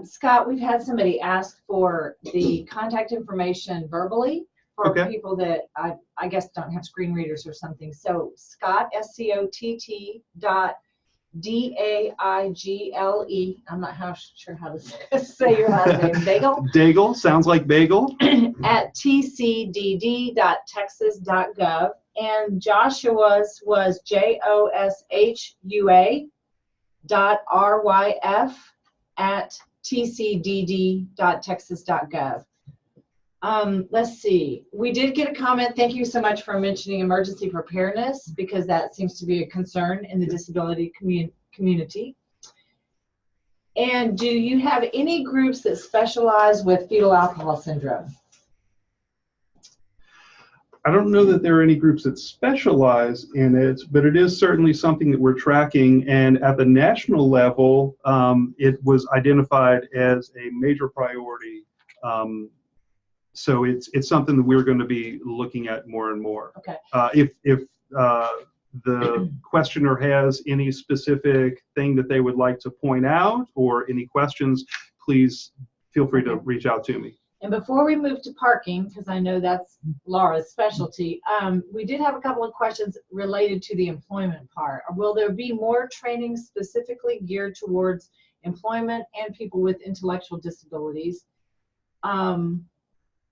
Scott, we've had somebody ask for the contact information verbally for people that I guess don't have screen readers or something. So Scott, SCOTT DAIGLE. I'm not sure how to say your last name. Daigle? Daigle, sounds like bagel. At tcdd.texas.gov. And Joshua's was JOSHUA.RYF at tcdd.texas.gov. Let's see. We did get a comment. Thank you so much for mentioning emergency preparedness, because that seems to be a concern in the disability community. And do you have any groups that specialize with fetal alcohol syndrome? I don't know that there are any groups that specialize in it, but it is certainly something that we're tracking. And at the national level, it was identified as a major priority. So it's something that we're going to be looking at more and more. Okay. If the questioner has any specific thing that they would like to point out or any questions, please feel free to reach out to me. And before we move to parking, because I know that's Laura's specialty, we did have a couple of questions related to the employment part. Will there be more training specifically geared towards employment and people with intellectual disabilities?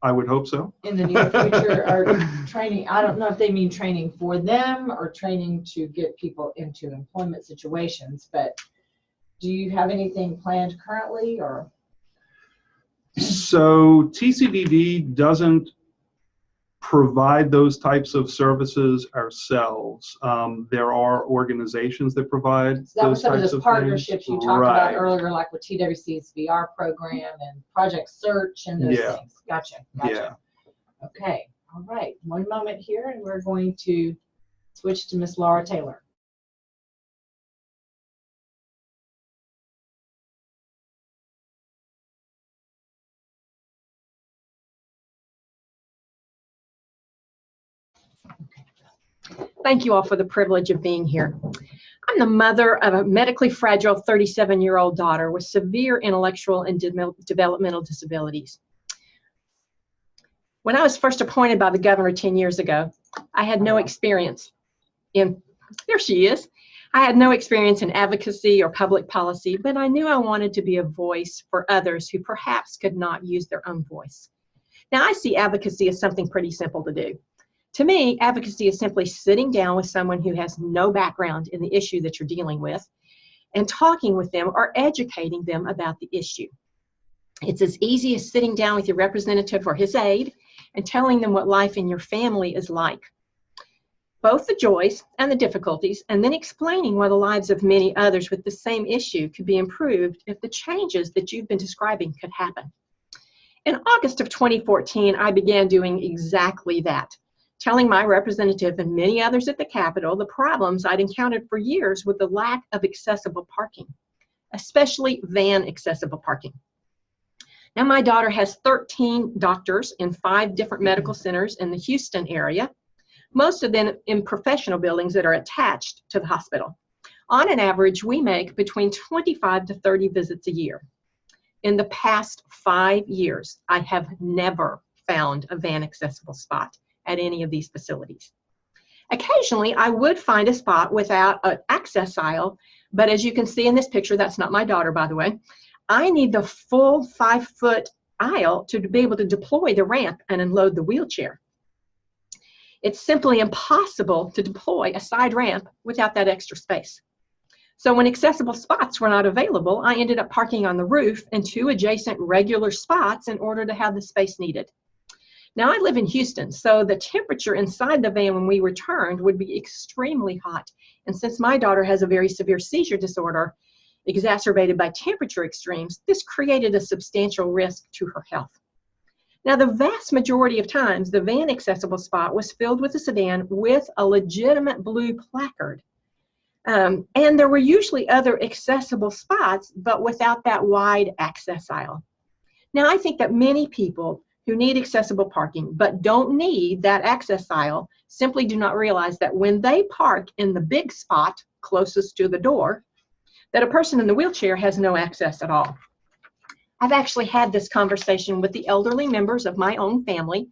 I would hope so. In the near future, or training, I don't know if they mean training for them or training to get people into employment situations, but do you have anything planned currently, or? So TCDD doesn't provide those types of services ourselves. There are organizations that provide So that was those some of types those of partnerships things. you talked about Right. earlier, like with TWC's VR program and Project Search and those Yeah. things. Gotcha. Yeah. Okay. All right. One moment here, and we're going to switch to Miss Laura Taylor. Thank you all for the privilege of being here. I'm the mother of a medically fragile 37-year-old daughter with severe intellectual and developmental disabilities. When I was first appointed by the governor 10 years ago, I had no experience in, there she is, I had no experience in advocacy or public policy, but I knew I wanted to be a voice for others who perhaps could not use their own voice. Now, I see advocacy as something pretty simple to do. To me, advocacy is simply sitting down with someone who has no background in the issue that you're dealing with and talking with them or educating them about the issue. It's as easy as sitting down with your representative or his aide and telling them what life in your family is like, both the joys and the difficulties, and then explaining why the lives of many others with the same issue could be improved if the changes that you've been describing could happen. In August of 2014, I began doing exactly that, telling my representative and many others at the Capitol the problems I'd encountered for years with the lack of accessible parking, especially van accessible parking. Now, my daughter has 13 doctors in 5 different medical centers in the Houston area, most of them in professional buildings that are attached to the hospital. On an average, we make between 25 to 30 visits a year. In the past 5 years, I have never found a van accessible spot at any of these facilities. Occasionally, I would find a spot without an access aisle, but as you can see in this picture, that's not my daughter, by the way, I need the full 5-foot aisle to be able to deploy the ramp and unload the wheelchair. It's simply impossible to deploy a side ramp without that extra space. So when accessible spots were not available, I ended up parking on the roof in 2 adjacent regular spots in order to have the space needed. Now, I live in Houston, so the temperature inside the van when we returned would be extremely hot. And since my daughter has a very severe seizure disorder exacerbated by temperature extremes, this created a substantial risk to her health. Now, the vast majority of times, the van accessible spot was filled with a sedan with a legitimate blue placard. And there were usually other accessible spots, but without that wide access aisle. Now, I think that many people who need accessible parking but don't need that access aisle simply do not realize that when they park in the big spot closest to the door, that a person in the wheelchair has no access at all. I've actually had this conversation with the elderly members of my own family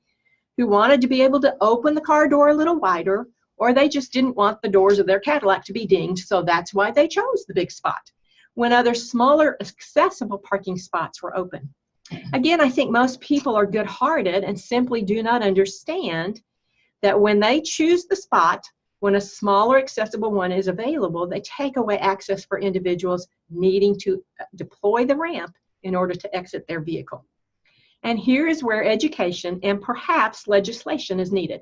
who wanted to be able to open the car door a little wider, or they just didn't want the doors of their Cadillac to be dinged, so that's why they chose the big spot, when other smaller accessible parking spots were open. Again, I think most people are good-hearted and simply do not understand that when they choose the spot, when a smaller accessible one is available, they take away access for individuals needing to deploy the ramp in order to exit their vehicle. And here is where education and perhaps legislation is needed.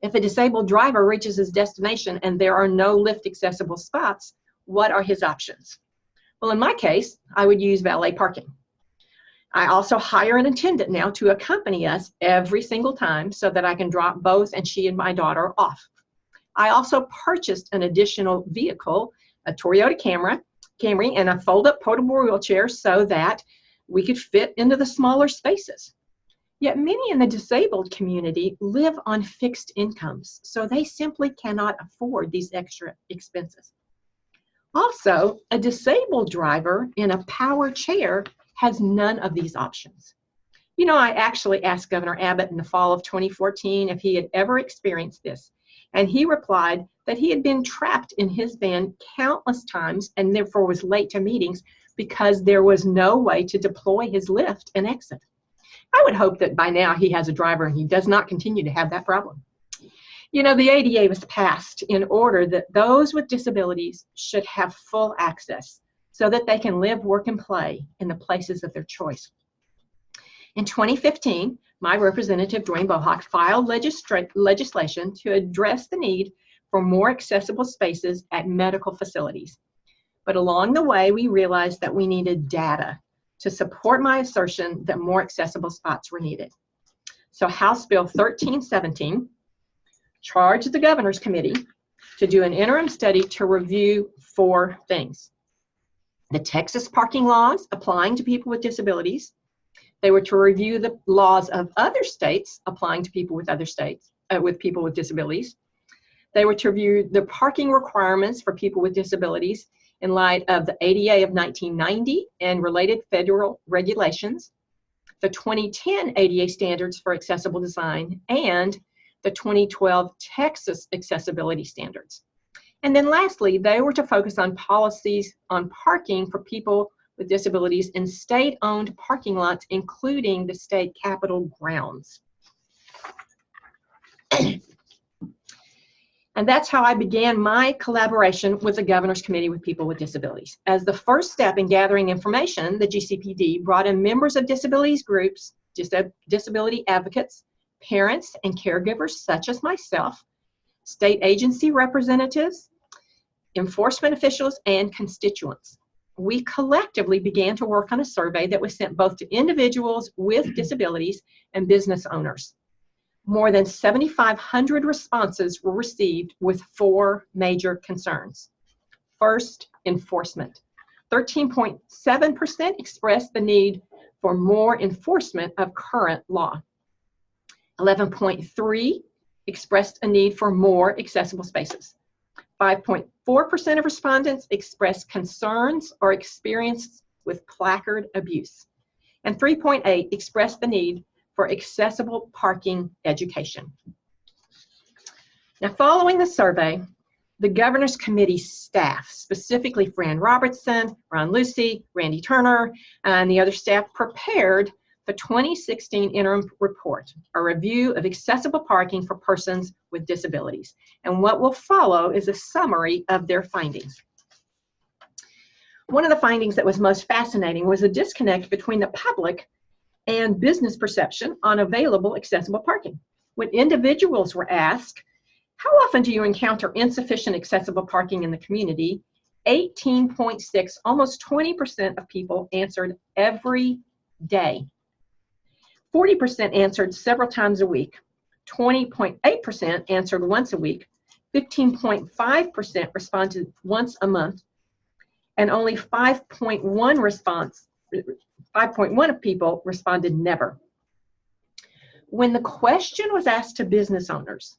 If a disabled driver reaches his destination and there are no lift accessible spots, what are his options? Well, in my case, I would use valet parking. I also hire an attendant now to accompany us every single time so that I can drop both and she and my daughter off. I also purchased an additional vehicle, a Toyota Camry, and a fold-up portable wheelchair so that we could fit into the smaller spaces. Yet many in the disabled community live on fixed incomes, so they simply cannot afford these extra expenses. Also, a disabled driver in a power chair has none of these options. You know, I actually asked Governor Abbott in the fall of 2014 if he had ever experienced this, and he replied that he had been trapped in his van countless times and therefore was late to meetings because there was no way to deploy his lift and exit. I would hope that by now he has a driver and he does not continue to have that problem. You know, the ADA was passed in order that those with disabilities should have full access so that they can live, work, and play in the places of their choice. In 2015, my representative, Dwayne Bohock, filed legislation to address the need for more accessible spaces at medical facilities. But along the way, we realized that we needed data to support my assertion that more accessible spots were needed. So House Bill 1317 charged the Governor's Committee to do an interim study to review 4 things. The Texas parking laws applying to people with disabilities. They were to review the laws of other states applying to people with people with disabilities. They were to review the parking requirements for people with disabilities in light of the ADA of 1990 and related federal regulations, the 2010 ADA standards for accessible design, and the 2012 Texas accessibility standards. And then lastly, they were to focus on policies on parking for people with disabilities in state-owned parking lots, including the state capitol grounds. And that's how I began my collaboration with the Governor's Committee with People with Disabilities. As the first step in gathering information, the GCPD brought in members of disabilities groups, disability advocates, parents and caregivers such as myself, state agency representatives, enforcement officials, and constituents. We collectively began to work on a survey that was sent both to individuals with disabilities and business owners. More than 7,500 responses were received with 4 major concerns. First, enforcement. 13.7% expressed the need for more enforcement of current law. 11.3% expressed a need for more accessible spaces. 5.4% of respondents expressed concerns or experience with placard abuse. And 3.8% expressed the need for accessible parking education. Now, following the survey, the Governor's Committee staff, specifically Fran Robertson, Ron Lucy, Randy Turner, and the other staff prepared the 2016 interim report, a review of accessible parking for persons with disabilities. And what will follow is a summary of their findings. One of the findings that was most fascinating was the disconnect between the public and business perception on available accessible parking. When individuals were asked, how often do you encounter insufficient accessible parking in the community? 18.6%, almost 20% of people answered every day. 40% answered several times a week. 20.8% answered once a week. 15.5% responded once a month. And only 5.1% of people responded never. When the question was asked to business owners,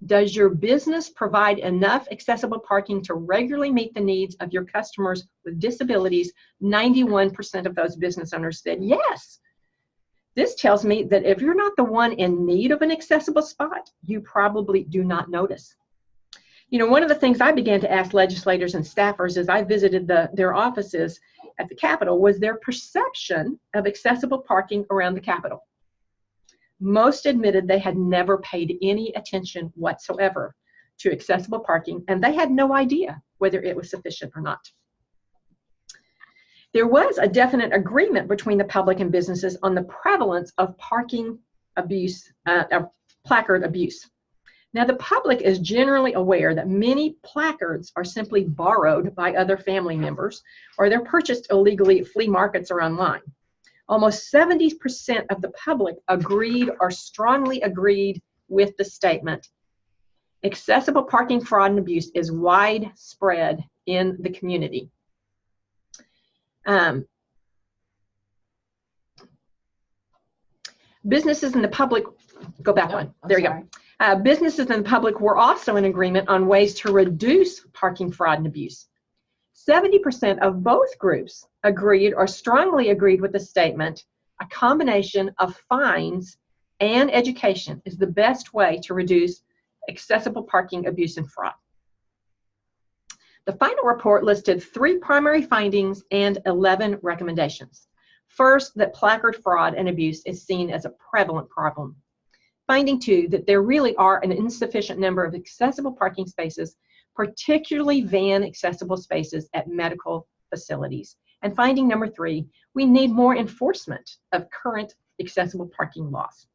does your business provide enough accessible parking to regularly meet the needs of your customers with disabilities? 91% of those business owners said yes. This tells me that if you're not the one in need of an accessible spot, you probably do not notice. You know, one of the things I began to ask legislators and staffers as I visited their offices at the Capitol was their perception of accessible parking around the Capitol. Most admitted they had never paid any attention whatsoever to accessible parking, and they had no idea whether it was sufficient or not. There was a definite agreement between the public and businesses on the prevalence of parking abuse, of placard abuse. Now, the public is generally aware that many placards are simply borrowed by other family members, or they're purchased illegally at flea markets or online. Almost 70% of the public agreed or strongly agreed with the statement. Accessible parking fraud and abuse is widespread in the community. Businesses and the public, go back one. There you go. Businesses and the public were also in agreement on ways to reduce parking fraud and abuse. 70% of both groups agreed or strongly agreed with the statement, a combination of fines and education is the best way to reduce accessible parking abuse and fraud. The final report listed 3 primary findings and 11 recommendations. First, that placard fraud and abuse is seen as a prevalent problem. Finding 2, that there really are an insufficient number of accessible parking spaces, particularly van accessible spaces at medical facilities. And finding number 3, we need more enforcement of current accessible parking laws.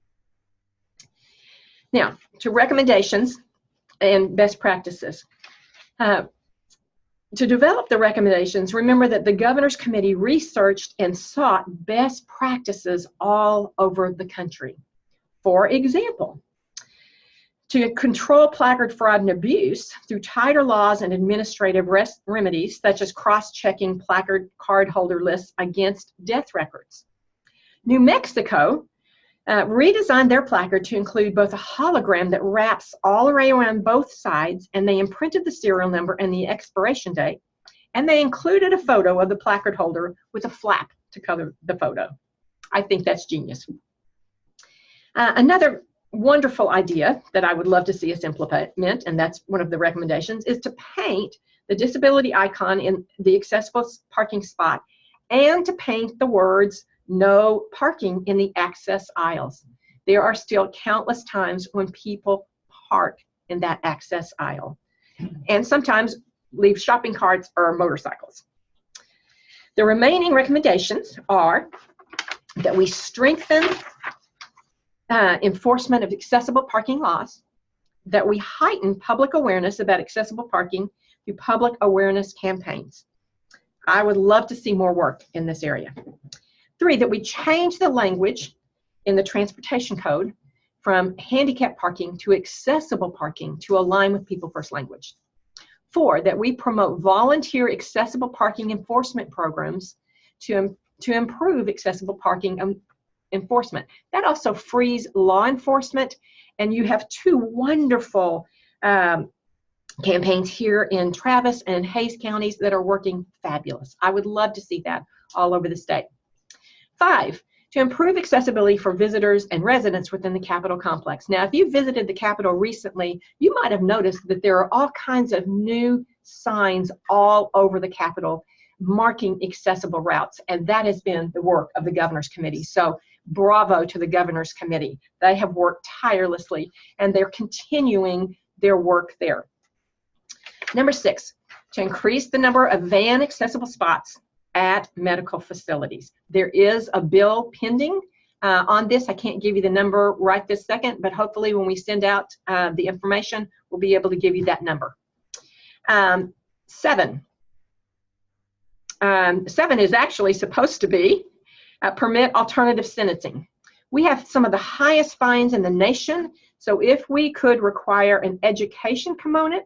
Now, to recommendations and best practices. To develop the recommendations, remember that the Governor's Committee researched and sought best practices all over the country. For example, to control placard fraud and abuse through tighter laws and administrative remedies, such as cross-checking placard cardholder lists against death records. New Mexico redesigned their placard to include both a hologram that wraps all around both sides, and they imprinted the serial number and the expiration date, and they included a photo of the placard holder with a flap to cover the photo. I think that's genius. Another wonderful idea that I would love to see us implement, and that's one of the recommendations, is to paint the disability icon in the accessible parking spot and to paint the words "No parking" in the access aisles. There are still countless times when people park in that access aisle and sometimes leave shopping carts or motorcycles. The remaining recommendations are that we strengthen enforcement of accessible parking laws, that we heighten public awareness about accessible parking through public awareness campaigns. I would love to see more work in this area. 3, that we change the language in the transportation code from handicap parking to accessible parking to align with People First language. 4, that we promote volunteer accessible parking enforcement programs to improve accessible parking enforcement. That also frees law enforcement, and you have 2 wonderful campaigns here in Travis and Hayes counties that are working fabulous. I would love to see that all over the state. 5, to improve accessibility for visitors and residents within the Capitol complex. Now, if you visited the Capitol recently, you might have noticed that there are all kinds of new signs all over the Capitol marking accessible routes, and that has been the work of the Governor's Committee. So bravo to the Governor's Committee. They have worked tirelessly, and they're continuing their work there. Number 6, to increase the number of van accessible spots at medical facilities. There is a bill pending on this. I can't give you the number right this second, but hopefully when we send out the information, we'll be able to give you that number. 7 is actually supposed to be permit alternative sentencing. We have some of the highest fines in the nation, so if we could require an education component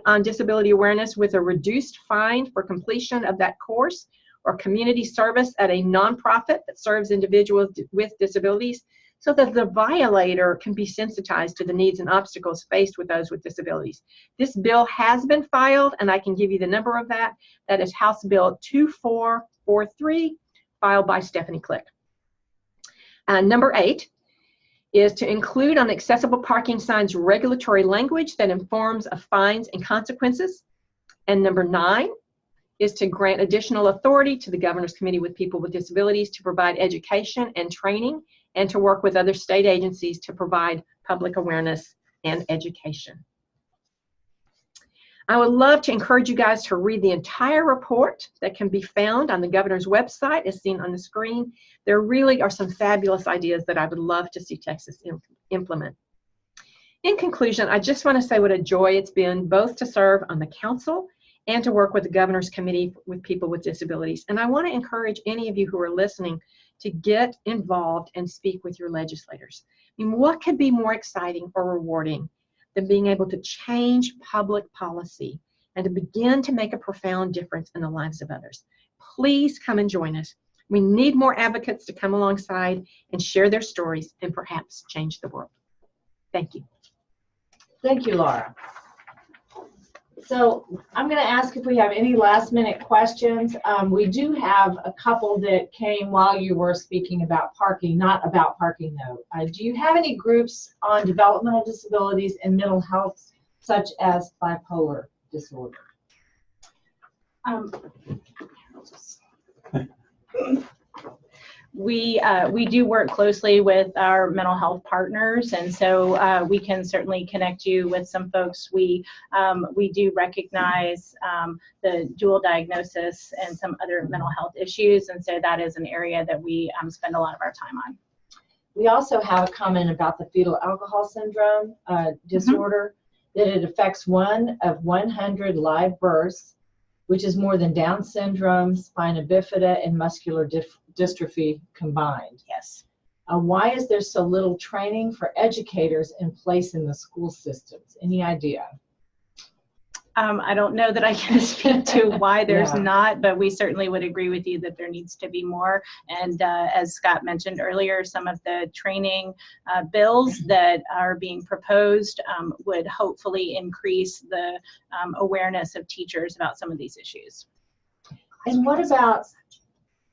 on disability awareness with a reduced fine for completion of that course, or community service at a nonprofit that serves individuals with disabilities, so that the violator can be sensitized to the needs and obstacles faced with those with disabilities. This bill has been filed, and I can give you the number of that. That is House Bill 2443, filed by Stephanie Click. Number 8 is to include on accessible parking signs regulatory language that informs of fines and consequences. And number 9 is to grant additional authority to the Governor's Committee with People with Disabilities to provide education and training, and to work with other state agencies to provide public awareness and education. I would love to encourage you guys to read the entire report that can be found on the governor's website as seen on the screen. There really are some fabulous ideas that I would love to see Texas implement. In conclusion, I just want to say what a joy it's been both to serve on the council and to work with the governor's committee with people with disabilities. And I want to encourage any of you who are listening to get involved and speak with your legislators. I mean, what could be more exciting or rewarding than being able to change public policy and to begin to make a profound difference in the lives of others? Please come and join us. We need more advocates to come alongside and share their stories and perhaps change the world. Thank you. Thank you, Laura. So I'm going to ask if we have any last-minute questions. We do have a couple that came while you were speaking about parking, not about parking though. Do you have any groups on developmental disabilities and mental health, such as bipolar disorder? We do work closely with our mental health partners, and so we can certainly connect you with some folks. We do recognize the dual diagnosis and some other mental health issues, and so that is an area that we spend a lot of our time on. We also have a comment about the fetal alcohol syndrome disorder, that it affects 1 of 100 live births, which is more than Down syndrome, spina bifida, and muscular dystrophy combined. Yes. Why is there so little training for educators in place in the school systems? Any idea? I don't know that I can speak to why there's Yeah. not, but we certainly would agree with you that there needs to be more. And as Scott mentioned earlier, some of the training bills that are being proposed would hopefully increase the awareness of teachers about some of these issues. And what about,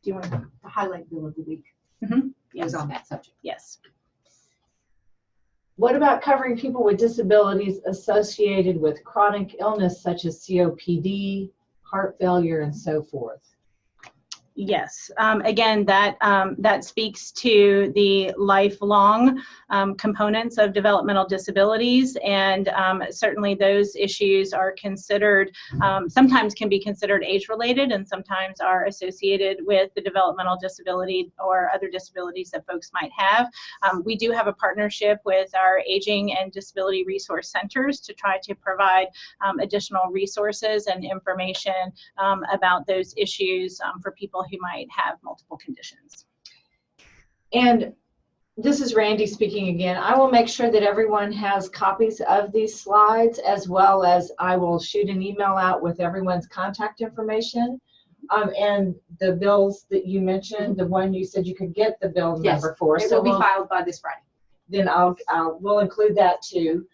Do you want to highlight bill of the week? Yes. Is on that subject. Yes. what about covering people with disabilities associated with chronic illness such as COPD, heart failure, and so forth? Yes. Again, that speaks to the lifelong components of developmental disabilities, and certainly those issues are considered, sometimes can be considered age-related, and sometimes are associated with the developmental disability or other disabilities that folks might have. We do have a partnership with our aging and disability resource centers to try to provide additional resources and information about those issues for people who might have multiple conditions. And this is Randy speaking again. I will make sure that everyone has copies of these slides, as well as I will shoot an email out with everyone's contact information. And the bills that you mentioned, the one you said you could get the bill number for. It so will be filed by this Friday. Then we'll include that too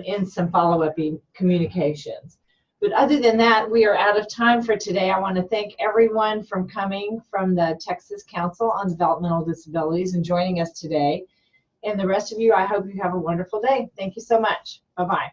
in some follow-up communications. But other than that, we are out of time for today. I want to thank everyone for coming from the Texas Council on Developmental Disabilities and joining us today. And the rest of you, I hope you have a wonderful day. Thank you so much. Bye-bye.